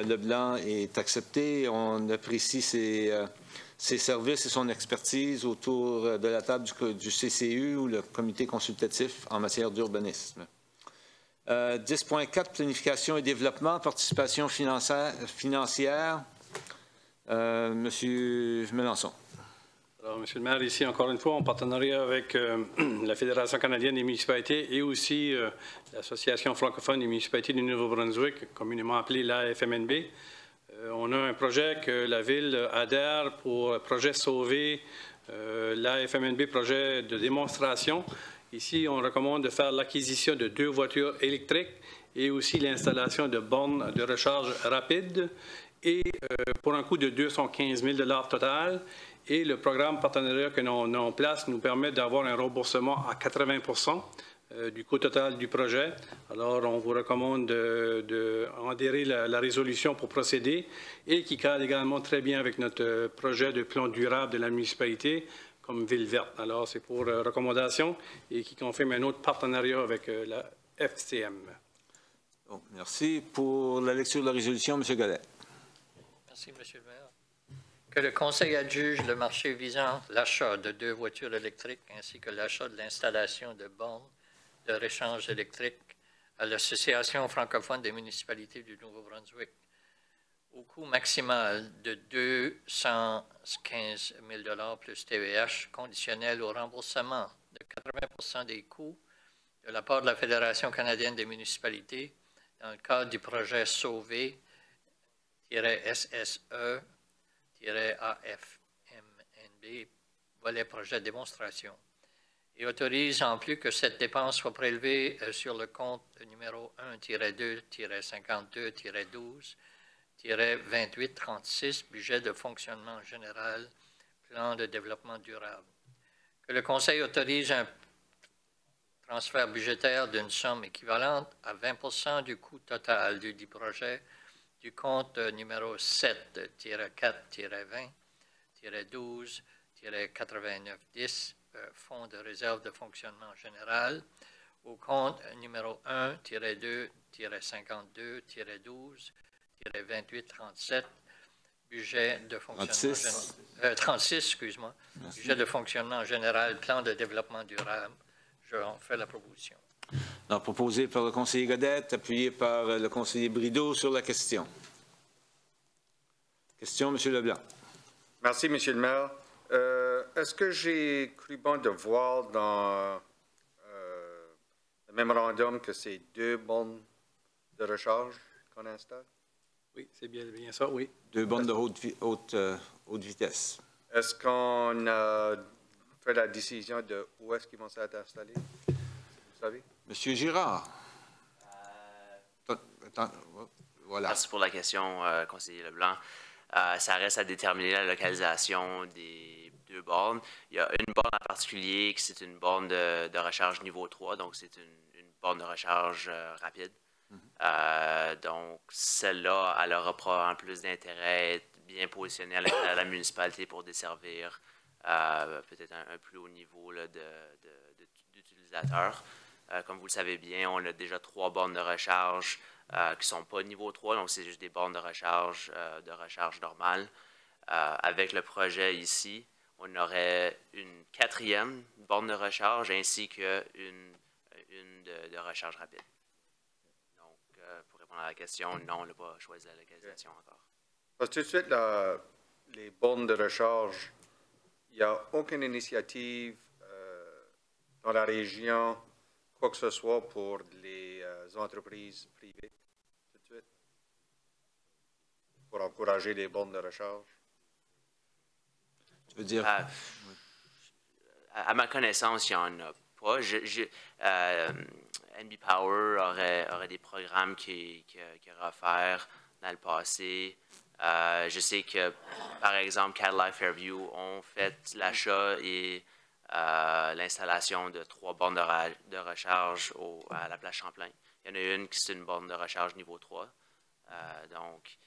Leblanc est acceptée. On apprécie ses services et son expertise autour de la table du CCU ou le comité consultatif en matière d'urbanisme. 10.4, planification et développement, participation financière. Monsieur Melançon. Alors, Monsieur le maire, ici, encore une fois, en partenariat avec la Fédération canadienne des municipalités et aussi l'Association francophone des municipalités du Nouveau-Brunswick, communément appelée l'AFMNB, on a un projet que la Ville adhère pour projet Sauvé, l'AFMNB, projet de démonstration. Ici, on recommande de faire l'acquisition de 2 voitures électriques et aussi l'installation de bornes de recharge rapide et pour un coût de 215 000 $ total. Et le programme partenariat que l'on a en place nous permet d'avoir un remboursement à 80 du coût total du projet. Alors, on vous recommande d'adhérer la résolution pour procéder et qui cadre également très bien avec notre projet de plan durable de la municipalité comme ville verte. Alors, c'est pour recommandation et qui confirme un autre partenariat avec la FCM. Bon, merci. Pour la lecture de la résolution, M. Godet. Merci, M. le maire. Que le Conseil adjuge le marché visant l'achat de 2 voitures électriques ainsi que l'achat de l'installation de bornes de réchange électrique à l'Association francophone des municipalités du Nouveau-Brunswick au coût maximal de 215 000 $ plus TVH, conditionnel au remboursement de 80 des coûts de la part de la Fédération canadienne des municipalités dans le cadre du projet Sauvé-SSE-AFMNB, volet projet démonstration, et autorise en plus que cette dépense soit prélevée sur le compte numéro 1-2-52-12-2836, budget de fonctionnement général, plan de développement durable. Que le Conseil autorise un transfert budgétaire d'une somme équivalente à 20 du coût total du dit projet du compte numéro 7-4-20-12-8910, Fonds de réserve de fonctionnement général, au compte numéro 1-2-52-12-2837, budget de fonctionnement général, 36, excuse-moi, budget de fonctionnement général, plan de développement durable. Je en fais la proposition. Alors, proposé par le conseiller Godette, appuyé par le conseiller Brideau sur la question. Question, M. Leblanc. Merci, M. le maire. Est-ce que j'ai cru bon de voir dans le mémorandum que c'est 2 bornes de recharge qu'on installe? Oui, c'est bien ça, oui. 2 bornes de haute vitesse. Est-ce qu'on a fait la décision de où est-ce qu'ils vont s'être installés? Vous savez? Monsieur Girard. Voilà. Merci pour la question, conseiller Leblanc. Ça reste à déterminer la localisation des 2 bornes. Il y a une borne en particulier qui c'est une borne de recharge niveau 3, donc c'est une borne de recharge rapide. Donc, celle-là, elle aura probablement plus d'intérêt, être bien positionnée à l'intérieur de la municipalité pour desservir peut-être un plus haut niveau là, d'utilisateurs. Comme vous le savez bien, on a déjà 3 bornes de recharge qui ne sont pas niveau 3, donc c'est juste des bornes de recharge normale. Avec le projet ici, on aurait une 4e borne de recharge ainsi qu'une de recharge rapide. Donc, pour répondre à la question, non, on n'a pas choisi la localisation encore. Parce que tout de suite, les bornes de recharge, il n'y a aucune initiative dans la région, quoi que ce soit pour les entreprises privées, tout de suite, pour encourager les bornes de recharge. Tu veux dire? À ma connaissance, il n'y en a pas. NB Power aurait des programmes qu'il a offerts dans le passé. Je sais que, par exemple, Cadillac Fairview ont fait l'achat et l'installation de 3 bornes de recharge à la place Champlain. Il y en a une qui est une borne de recharge niveau 3. Donc,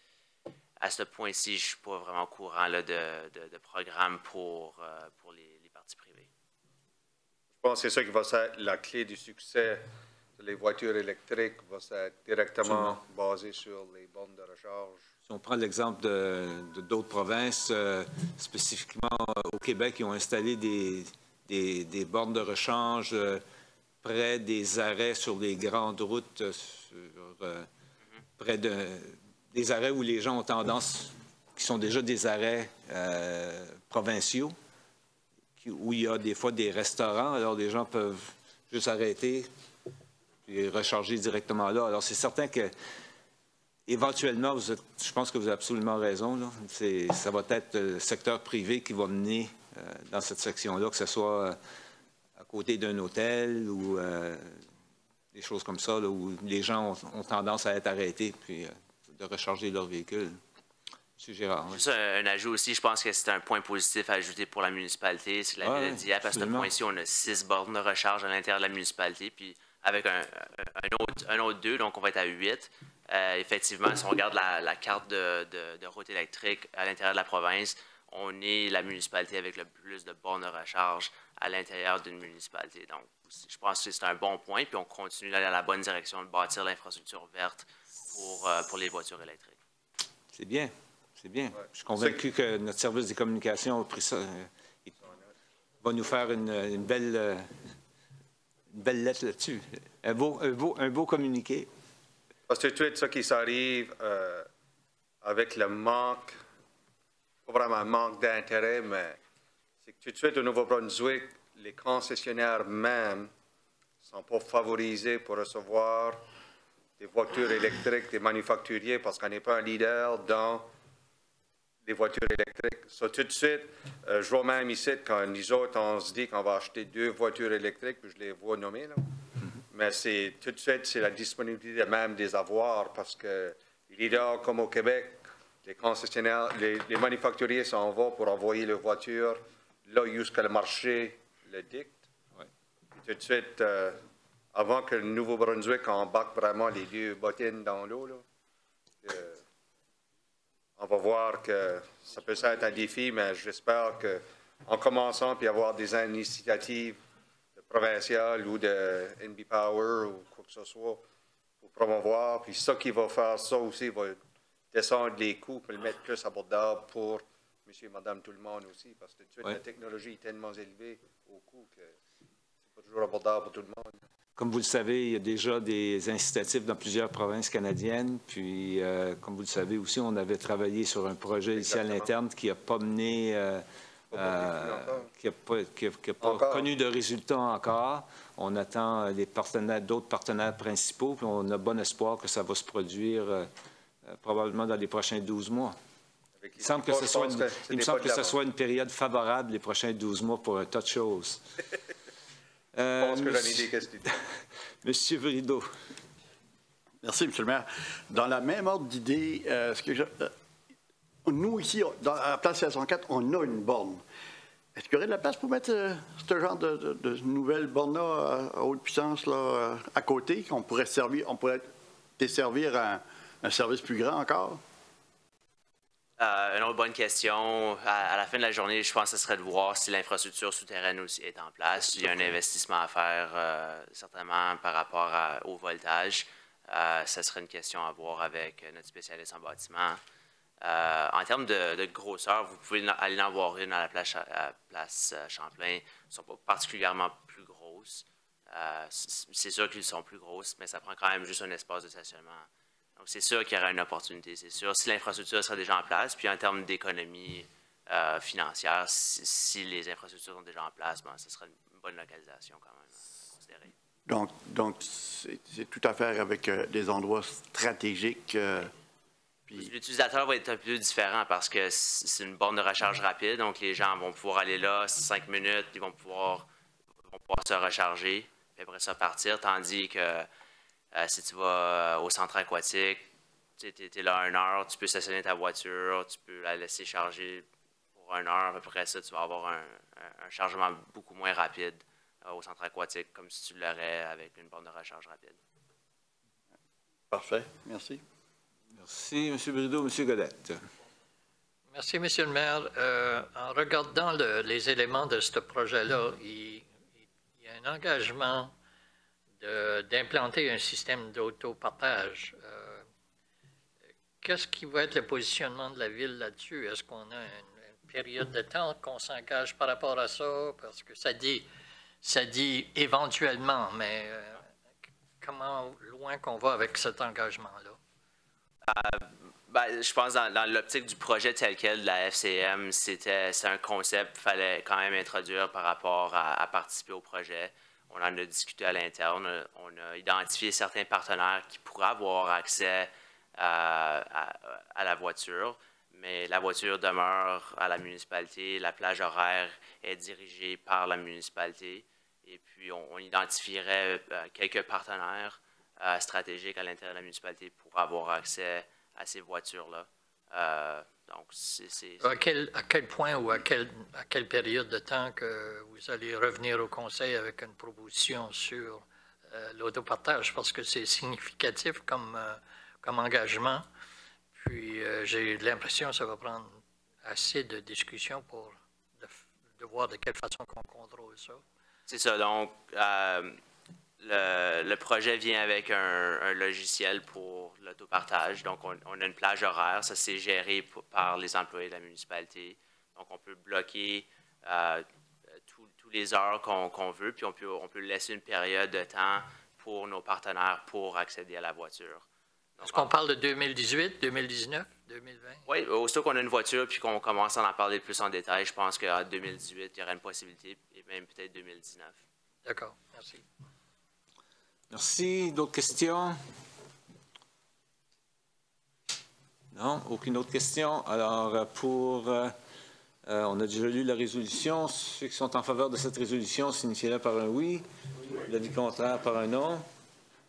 à ce point-ci, je ne suis pas vraiment au courant là, de programme pour les parties privées. Je pense que c'est ça qui va être la clé du succès. Les voitures électriques vont être directement basées sur les bornes de recharge. Si on prend l'exemple d'autres provinces, spécifiquement au Québec, ils ont installé des bornes de rechange près des arrêts sur les grandes routes, près des arrêts où les gens ont tendance, qui sont déjà des arrêts provinciaux, où il y a des fois des restaurants, alors les gens peuvent juste arrêter et recharger directement là. Alors c'est certain que éventuellement, je pense que vous avez absolument raison, là. Ça va être le secteur privé qui va mener dans cette section-là, que ce soit à côté d'un hôtel ou des choses comme ça, là, où les gens ont tendance à être arrêtés puis de recharger leur véhicule. M. Girard. Juste un ajout aussi, je pense que c'est un point positif à ajouter pour la municipalité. C'est la ville de Dieppe. À ce point-ci, on a 6 bornes de recharge à l'intérieur de la municipalité, puis avec un autre 2, donc on va être à 8. Effectivement, si on regarde la carte de route électrique à l'intérieur de la province, on est la municipalité avec le plus de bornes de recharge à l'intérieur d'une municipalité. Donc, je pense que c'est un bon point, puis on continue d'aller dans la bonne direction de bâtir l'infrastructure verte pour les voitures électriques. C'est bien. C'est bien. Ouais. Je suis convaincu que notre service des communications a pris ça. Va nous faire une belle lettre là-dessus. Un beau communiqué. Parce que tout ça qui s'arrive avec le manque, pas vraiment un manque d'intérêt, mais c'est que tout de suite au Nouveau-Brunswick, les concessionnaires même ne sont pas favorisés pour recevoir des voitures électriques des manufacturiers parce qu'on n'est pas un leader dans les voitures électriques. So, tout de suite, je vois même ici, quand nous autres, on se dit qu'on va acheter 2 voitures électriques, puis je les vois nommer, là. Mais c'est tout de suite, c'est la disponibilité même des avoirs, parce que les leaders comme au Québec, les concessionnaires, les manufacturiers s'en vont pour envoyer leurs voitures là où le marché le dicte. Ouais. Tout de suite, avant que le Nouveau-Brunswick embarque vraiment les 2 bottines dans l'eau, là, on va voir que ça peut être un défi, mais j'espère qu'en commençant puis avoir des initiatives provinciales ou de NB Power ou quoi que ce soit pour promouvoir, puis ça qui va faire ça aussi va descendre les coûts pour le mettre plus abordable pour monsieur et madame tout le monde aussi, parce que tout de suite, la technologie est tellement élevée au coût que c'est pas toujours abordable pour tout le monde. Comme vous le savez, il y a déjà des incitatifs dans plusieurs provinces canadiennes. Puis, comme vous le savez aussi, on avait travaillé sur un projet ici à l'interne qui n'a pas mené, qui n'a pas connu de résultats encore. On attend d'autres partenaires principaux. Puis on a bon espoir que ça va se produire probablement dans les prochains 12 mois. Il semble que ce soit une période favorable les prochains 12 mois pour un tas de choses. Je pense que j'ai une idée qu'est-ce que tu dis. Monsieur Vrideau. Merci, M. le maire. Dans la même ordre d'idée, nous, ici, à la place 604, on a une borne. est-ce qu'il y aurait de la place pour mettre ce genre de nouvelles bornes-là à haute puissance là, à côté, qu'on pourrait desservir un service plus grand encore? Une autre bonne question. À la fin de la journée, je pense que ce serait de voir si l'infrastructure souterraine aussi est en place. Il y a un investissement à faire, certainement, par rapport au voltage. Ce serait une question à voir avec notre spécialiste en bâtiment. En termes de grosseur, vous pouvez aller en voir une à la place Champlain. Elles ne sont pas particulièrement plus grosses. C'est sûr qu'elles sont plus grosses, mais ça prend quand même juste un espace de stationnement. Donc, c'est sûr qu'il y aura une opportunité, c'est sûr. Si l'infrastructure serait déjà en place, puis en termes d'économie financière, si les infrastructures sont déjà en place, ce serait une bonne localisation quand même à considérer. Donc c'est tout à faire avec des endroits stratégiques. L'utilisateur va être un peu différent parce que c'est une borne de recharge rapide, donc les gens vont pouvoir aller là, 5 minutes, ils vont pouvoir se recharger, puis après ça partir, tandis que si tu vas au centre aquatique, tu es là 1 heure, tu peux stationner ta voiture, tu peux la laisser charger pour 1 heure, après ça, tu vas avoir un chargement beaucoup moins rapide au centre aquatique, comme si tu l'aurais avec une borne de recharge rapide. Parfait, merci. Merci, M. Brideau. M. Godette. Merci, M. le maire. En regardant les éléments de ce projet-là, il y a un engagement d'implanter un système d'autopartage. Qu'est-ce qui va être le positionnement de la Ville là-dessus? Est-ce qu'on a une période de temps qu'on s'engage par rapport à ça? Parce que ça dit éventuellement, mais comment loin qu'on va avec cet engagement-là? Je pense dans l'optique du projet tel quel de la FCM, c'est un concept qu'il fallait quand même introduire par rapport à participer au projet. On en a discuté à l'interne. On a identifié certains partenaires qui pourraient avoir accès à la voiture, mais la voiture demeure à la municipalité. La plage horaire est dirigée par la municipalité. Et puis, on identifierait quelques partenaires stratégiques à l'intérieur de la municipalité pour avoir accès à ces voitures-là. Donc, à quel point ou à quelle période de temps que vous allez revenir au Conseil avec une proposition sur l'autopartage? Parce que c'est significatif comme engagement. Puis, j'ai l'impression que ça va prendre assez de discussion pour de voir de quelle façon qu'on contrôle ça. C'est ça. Donc, le projet vient avec un logiciel pour l'autopartage. Donc, on a une plage horaire. Ça, c'est géré par les employés de la municipalité. Donc, on peut bloquer tous les heures qu'on veut, puis on peut laisser une période de temps pour nos partenaires pour accéder à la voiture. Est-ce qu'on parle de 2018, 2019, 2020? Oui, aussitôt qu'on a une voiture puis qu'on commence à en parler plus en détail, je pense qu'en 2018, il y aurait une possibilité, et même peut-être 2019. D'accord, merci. Merci. D'autres questions? Non? Aucune autre question? Alors, on a déjà lu la résolution. Ceux qui sont en faveur de cette résolution, signifient-le par un oui. L'avis contraire par un non.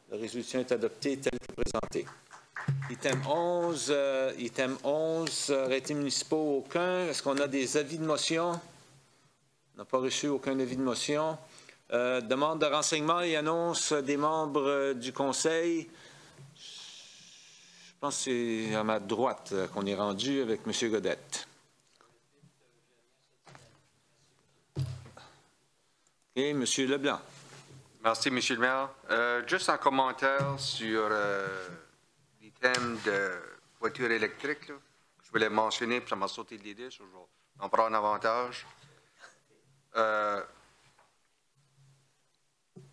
La résolution est adoptée telle que présentée. Item 11, arrêtés municipaux, aucun. Est-ce qu'on a des avis de motion? On n'a pas reçu aucun avis de motion. Demande de renseignement et annonce des membres du Conseil. Je pense que c'est à ma droite qu'on est rendu avec M. Godette. OK, M. Leblanc. Merci, M. le maire. Juste un commentaire sur l'item de voiture électrique. Là. Je voulais mentionner, puis ça m'a sauté de l'idée, je vais en prendre avantage.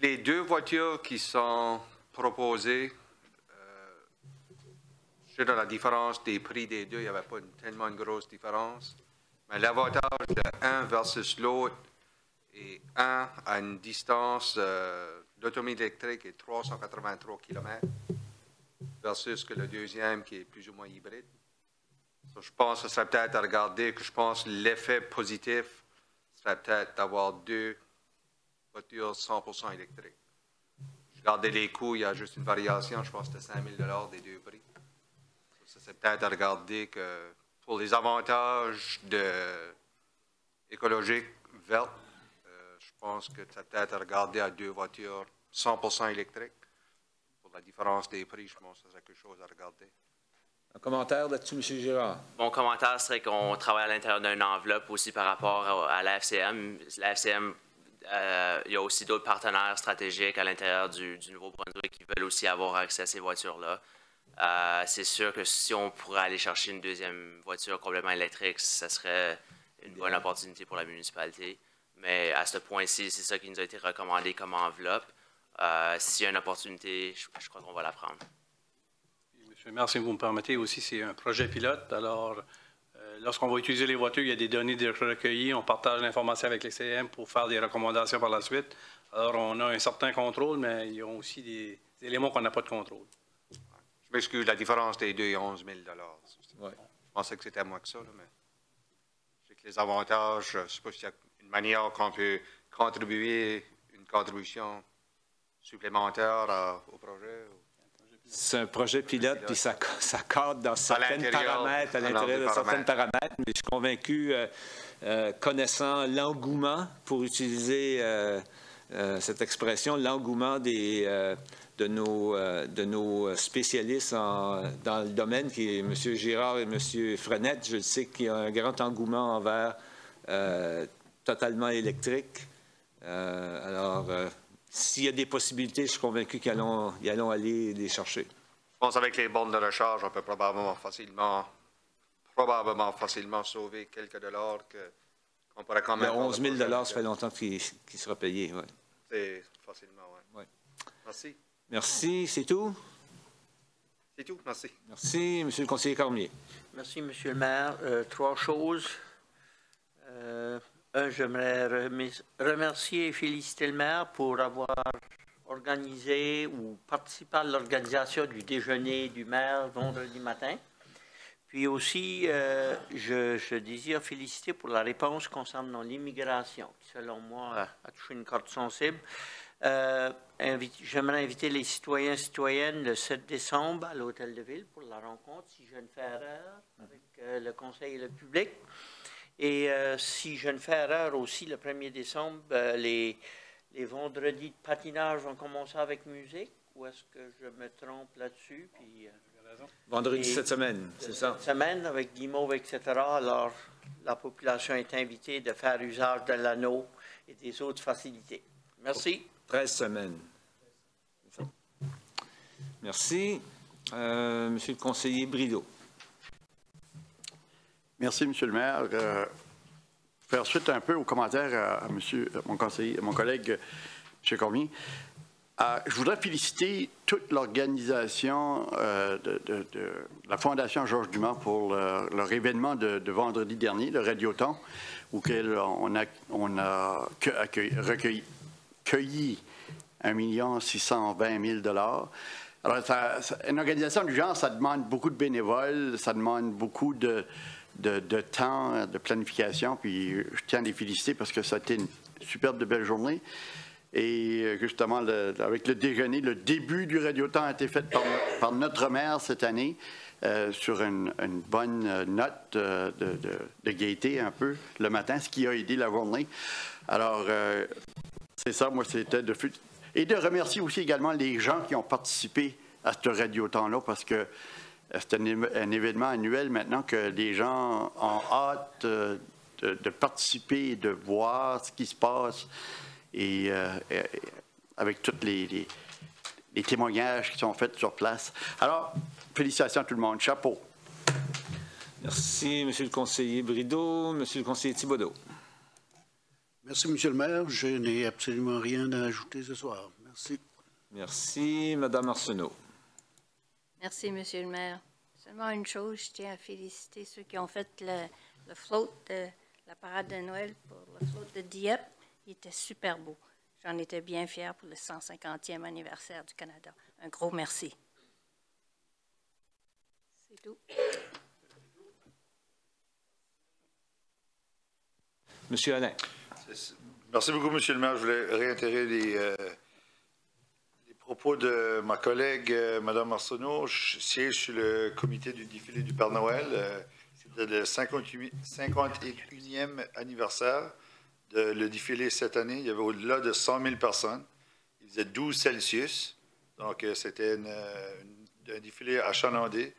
Les deux voitures qui sont proposées, je sais dans la différence des prix des deux, il n'y avait pas tellement une grosse différence. Mais l'avantage de un versus l'autre, et un à une distance d'automobile électrique est 383 km versus que le deuxième qui est plus ou moins hybride. So, je pense que ce serait peut-être à regarder, que je pense l'effet positif serait peut-être d'avoir deux voitures 100% électriques. Je regardais les coûts, il y a juste une variation, je pense que c'était 5 000 $ des deux prix. So, ça c'est peut-être à regarder que pour les avantages écologiques, verte. Je pense que tu as peut-être regardé à 2 voitures 100% électriques. Pour la différence des prix, je pense que c'est quelque chose à regarder. Un commentaire là-dessus, M. Girard? Mon commentaire serait qu'on travaille à l'intérieur d'une enveloppe aussi par rapport à la FCM. La FCM, il y a aussi d'autres partenaires stratégiques à l'intérieur du Nouveau-Brunswick qui veulent aussi avoir accès à ces voitures-là. C'est sûr que si on pourrait aller chercher une deuxième voiture complètement électrique, ça serait une bonne opportunité pour la municipalité. Mais à ce point-ci, c'est ça qui nous a été recommandé comme enveloppe. S'il y a une opportunité, je crois qu'on va la prendre. Monsieur le maire, si vous me permettez aussi, c'est un projet pilote. Alors, lorsqu'on va utiliser les voitures, il y a des données recueillies. On partage l'information avec les CM pour faire des recommandations par la suite. Alors, on a un certain contrôle, mais il y a aussi des éléments qu'on n'a pas de contrôle. Je m'excuse, la différence des 2 et 11 000 Ouais. Je pensais que c'était moins que ça, là, mais je sais que les avantages, je ne sais pas s'il y a une manière qu'on peut contribuer, une contribution supplémentaire au projet. C'est un projet pilote, puis ça cadre dans certains paramètres, à l'intérieur de certains paramètres, mais je suis convaincu, connaissant l'engouement, pour utiliser cette expression, l'engouement de nos spécialistes dans le domaine, qui est M. Girard et M. Frenette. Je sais qu'il y a un grand engouement envers totalement électrique. S'il y a des possibilités, je suis convaincu qu'ils allons aller les chercher. Je pense qu'avec les bornes de recharge, on peut probablement facilement sauver quelques dollars qu'on pourrait quand même... 11 000 $, ça fait longtemps qu'il sera payé. Ouais. C'est facilement, oui. Ouais. Merci. Merci. C'est tout? C'est tout, merci. Merci, M. le conseiller Cormier. Merci, M. le maire. 3 choses. J'aimerais remercier et féliciter le maire pour avoir organisé ou participé à l'organisation du déjeuner du maire vendredi matin. Puis aussi, je désire féliciter pour la réponse concernant l'immigration, qui, selon moi, a touché une corde sensible. J'aimerais inviter les citoyens et citoyennes le 7 décembre à l'Hôtel de Ville pour la rencontre, si je ne fais erreur, avec le conseil et le public. Et si je ne fais erreur aussi, le 1er décembre, les vendredis de patinage vont commencer avec musique, ou est-ce que je me trompe là-dessus? Puis, vendredi cette semaine, c'est ça? Cette semaine, avec guimauve, etc. Alors, la population est invitée de faire usage de l'anneau et des autres facilités. Merci. 13 semaines. Merci. Monsieur le conseiller Brideau. Merci, Monsieur le maire. Faire suite un peu aux commentaires à mon collègue, M. Cormier. Je voudrais féliciter toute l'organisation de la Fondation Georges Dumont pour leur événement de vendredi dernier, le Radioton, auquel on a recueilli 1 620 000 $. Alors, une organisation du genre, ça demande beaucoup de bénévoles, ça demande beaucoup de temps, de planification, puis je tiens à les féliciter parce que ça a été une superbe de belle journée. Et justement, avec le déjeuner, le début du Radioton a été fait par notre maire cette année sur une bonne note de gaieté un peu le matin, ce qui a aidé la journée. Alors, c'est ça, moi, c'était et de remercier aussi également les gens qui ont participé à ce Radioton-là parce que c'est un événement annuel maintenant que les gens ont hâte de participer et de voir ce qui se passe et avec tous les témoignages qui sont faits sur place. Alors, félicitations à tout le monde. Chapeau. Merci, M. le conseiller Brideau. M. le conseiller Thibodeau. Merci, M. le maire. Je n'ai absolument rien à ajouter ce soir. Merci. Merci, Mme Arsenault. Merci, M. le maire. Seulement une chose, je tiens à féliciter ceux qui ont fait le float de la parade de Noël pour le float de Dieppe. Il était super beau. J'en étais bien fière pour le 150e anniversaire du Canada. Un gros merci. C'est tout. Monsieur Alain. Merci beaucoup, Monsieur le maire. Je voulais réitérer les propos de ma collègue, Mme Arsenault. Je siège sur le comité du défilé du Père Noël. C'était le 51e anniversaire le défilé cette année. Il y avait au-delà de 100 000 personnes. Il faisait 12 Celsius. Donc, c'était un défilé achalandé.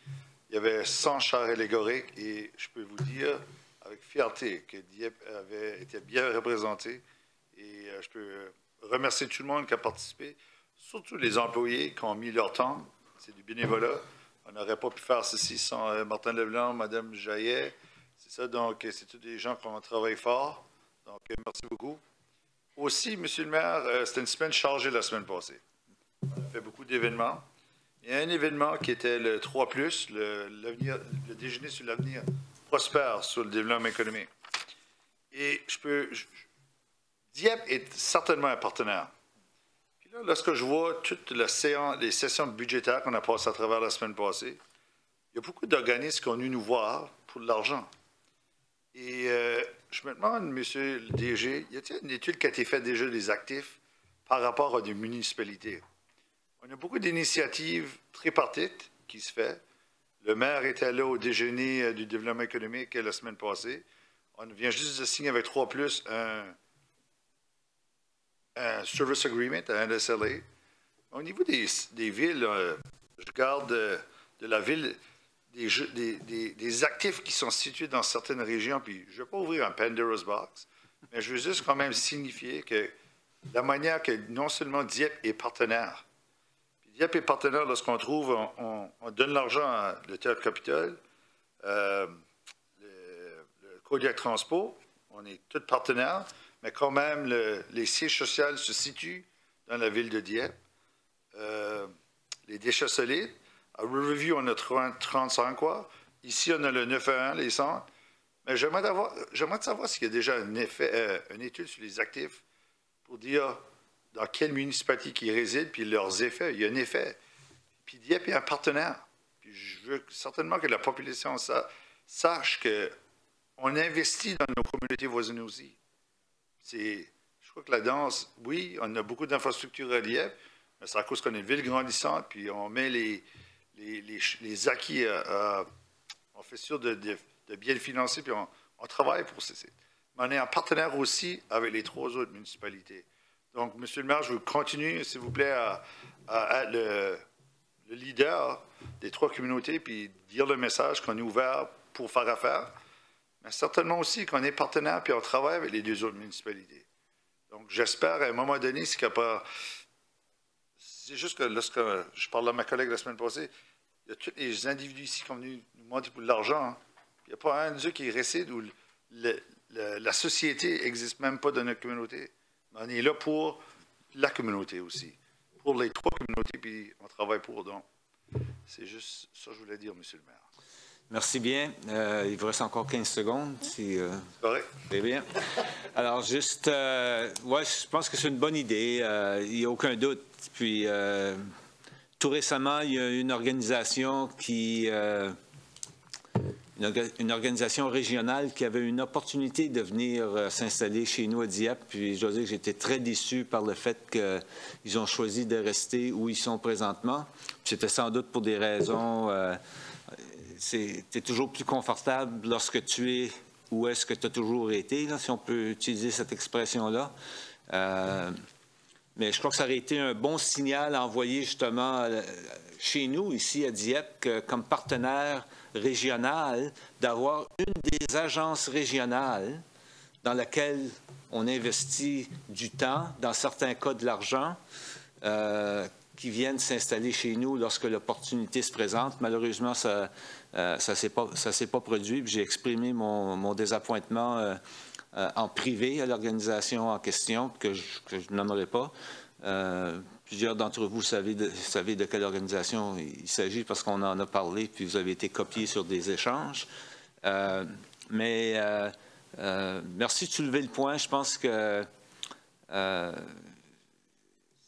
Il y avait 100 chars allégoriques et je peux vous dire avec fierté que Dieppe avait été bien représenté. Et je peux remercier tout le monde qui a participé, surtout les employés qui ont mis leur temps. C'est du bénévolat. On n'aurait pas pu faire ceci sans Martin Leblanc, Mme Jaillet. C'est ça, donc c'est tous des gens qui ont travaillé fort. Donc, merci beaucoup. Aussi, M. le maire, c'était une semaine chargée la semaine passée. On a fait beaucoup d'événements. Il y a un événement qui était le 3+, le déjeuner sur l'avenir prospère sur le développement économique. Et Dieppe est certainement un partenaire. Puis là, lorsque je vois toutes les sessions budgétaires qu'on a passées à travers la semaine passée, il y a beaucoup d'organismes qui sont venus nous voir pour de l'argent. Et je me demande, M. le DG, y a-t-il une étude qui a été faite déjà des actifs par rapport à des municipalités? On a beaucoup d'initiatives tripartites qui se font. Le maire était là au déjeuner du développement économique la semaine passée. On vient juste de signer avec 3+, un Service Agreement, un NSLA. Au niveau des villes, je regarde de la ville des actifs qui sont situés dans certaines régions, puis je ne vais pas ouvrir un Pandora's Box, mais je veux juste quand même signifier que la manière que non seulement Dieppe est partenaire, puis Dieppe est partenaire lorsqu'on trouve, on donne l'argent à le Théâtre Capitole, le Kodiak Transpo, on est tous partenaires, mais quand même, les sièges sociaux se situent dans la ville de Dieppe. Les déchets solides, à Riverview, on a 35 quoi. Ici, on a le 911, les centres. Mais j'aimerais savoir s'il y a déjà une étude sur les actifs pour dire dans quelle municipalité ils résident, puis leurs effets. Il y a un effet. Puis Dieppe est un partenaire. Puis je veux certainement que la population sache qu'on investit dans nos communautés voisines aussi. Je crois que la danse, oui, on a beaucoup d'infrastructures à Dieppe, mais c'est à cause qu'on est une ville grandissante, puis on met les acquis, on fait sûr de bien le financer, puis on travaille pour ça. Mais on est en partenaire aussi avec les 3 autres municipalités. Donc, M. le maire, je vous continue, s'il vous plaît, à être le leader des 3 communautés, puis dire le message qu'on est ouvert pour faire affaire, mais certainement aussi qu'on est partenaire, puis on travaille avec les 2 autres municipalités. Donc, j'espère, à un moment donné, c'est juste que lorsque je parlais à ma collègue la semaine passée, il y a tous les individus ici qui sont venus nous demander pour de l'argent. Hein. Il n'y a pas un d'eux qui réside où la société n'existe même pas dans notre communauté. Mais on est là pour la communauté aussi, pour les 3 communautés, puis on travaille pour. Donc, c'est juste ça que je voulais dire, M. le maire. Merci bien. Il vous reste encore 15 secondes. C'est bien. Alors, juste, ouais, je pense que c'est une bonne idée. Il n'y a aucun doute. Puis, tout récemment, il y a une organisation une organisation régionale qui avait une opportunité de venir s'installer chez nous à Dieppe. Puis, je dois dire que j'étais très déçu par le fait qu'ils ont choisi de rester où ils sont présentement. C'était sans doute pour des raisons... tu es toujours plus confortable lorsque tu es où est-ce que tu as toujours été, là, si on peut utiliser cette expression-là. Mais je crois que ça aurait été un bon signal à envoyer justement chez nous, ici à Dieppe, comme partenaire régional, d'avoir une des agences régionales dans laquelle on investit du temps, dans certains cas de l'argent, qui viennent s'installer chez nous lorsque l'opportunité se présente. Malheureusement, ça s'est pas produit. J'ai exprimé mon désappointement en privé à l'organisation en question, que je nommerai pas. Plusieurs d'entre vous savez de quelle organisation il s'agit parce qu'on en a parlé, puis vous avez été copiés sur des échanges. Merci de soulever le point. Je pense que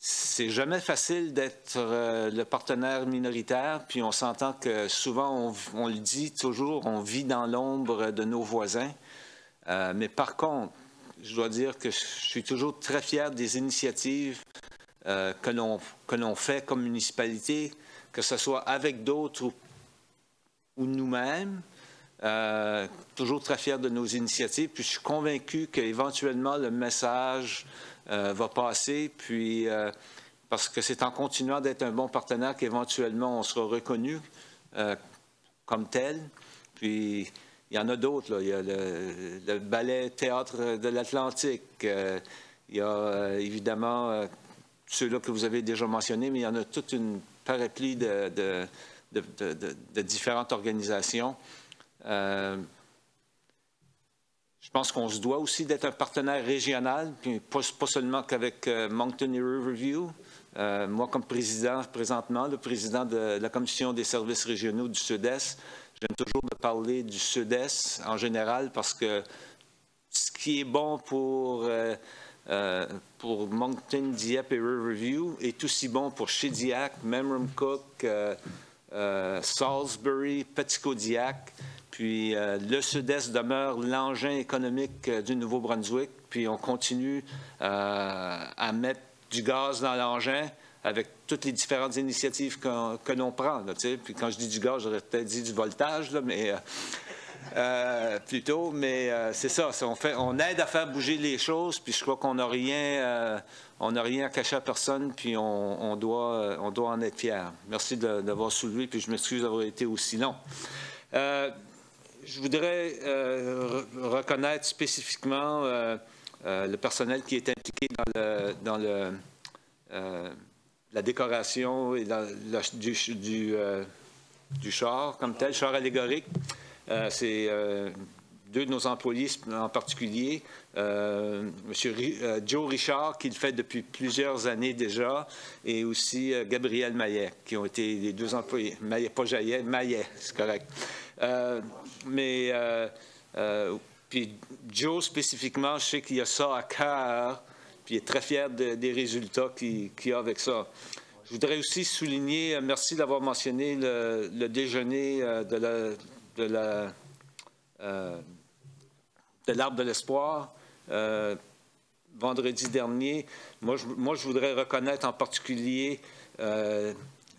c'est jamais facile d'être le partenaire minoritaire, puis on s'entend que souvent, on le dit toujours, on vit dans l'ombre de nos voisins. Mais par contre, je dois dire que je suis toujours très fier des initiatives que l'on fait comme municipalité, que ce soit avec d'autres ou nous-mêmes. toujours très fier de nos initiatives. Puis je suis convaincu qu'éventuellement, le message va passer. Puis, parce que c'est en continuant d'être un bon partenaire qu'éventuellement, on sera reconnu comme tel. Puis, il y en a d'autres. Il y a le Ballet Théâtre de l'Atlantique. Il y a évidemment ceux-là que vous avez déjà mentionnés, mais il y en a toute une panoplie de différentes organisations. Je pense qu'on se doit aussi d'être un partenaire régional, puis pas seulement qu'avec Moncton et Riverview. Moi, comme président, présentement, le président de la Commission des services régionaux du Sud-Est, j'aime toujours de parler du Sud-Est en général parce que ce qui est bon pour Moncton, Dieppe et Riverview est aussi bon pour Shediac, Memramcook, Salisbury, Petitcodiac. Puis le Sud-Est demeure l'engin économique du Nouveau-Brunswick. Puis on continue à mettre du gaz dans l'engin avec toutes les différentes initiatives que l'on prend. Là, puis quand je dis du gaz, j'aurais peut-être dit du voltage, là, mais plutôt. Mais c'est ça, on aide à faire bouger les choses. Puis je crois qu'on n'a rien, à cacher à personne. Puis on doit en être fiers. Merci d'avoir soulevé. Puis je m'excuse d'avoir été aussi long. Je voudrais reconnaître spécifiquement le personnel qui est impliqué dans la décoration et du char comme tel, char allégorique. C'est deux de nos employés en particulier, M. Joe Richard, qui le fait depuis plusieurs années déjà, et aussi Gabriel Maillet, qui ont été les deux employés. Maillet, pas Jaillet, Maillet, c'est correct. Puis Joe, spécifiquement, je sais qu'il a ça à cœur, puis il est très fier des résultats qu'il a avec ça. Je voudrais aussi souligner, merci d'avoir mentionné le déjeuner de l'Arbre de l'Espoir vendredi dernier. Moi, je voudrais reconnaître en particulier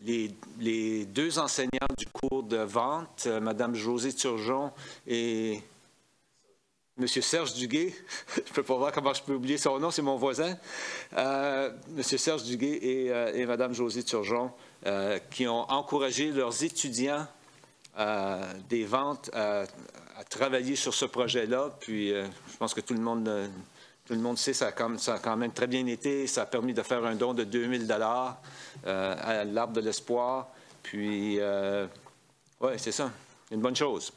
les deux enseignants du cours de vente, Mme Josée Turgeon et M. Serge Duguay. Je ne peux pas voir comment je peux oublier son nom, c'est mon voisin. M. Serge Duguay et Mme Josée Turgeon, qui ont encouragé leurs étudiants des ventes à travailler sur ce projet-là. Puis, je pense que tout le monde sait, ça a quand même très bien été. Ça a permis de faire un don de 2000 $ à l'Arbre de l'Espoir. Puis, oui, c'est ça. Une bonne chose.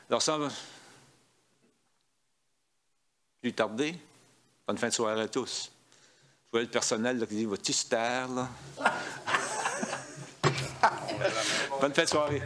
Alors, sans plus tarder, bonne fin de soirée à tous. Je vois le personnel là, qui dit « Va-tu se taire, là? » Bonne fin de soirée.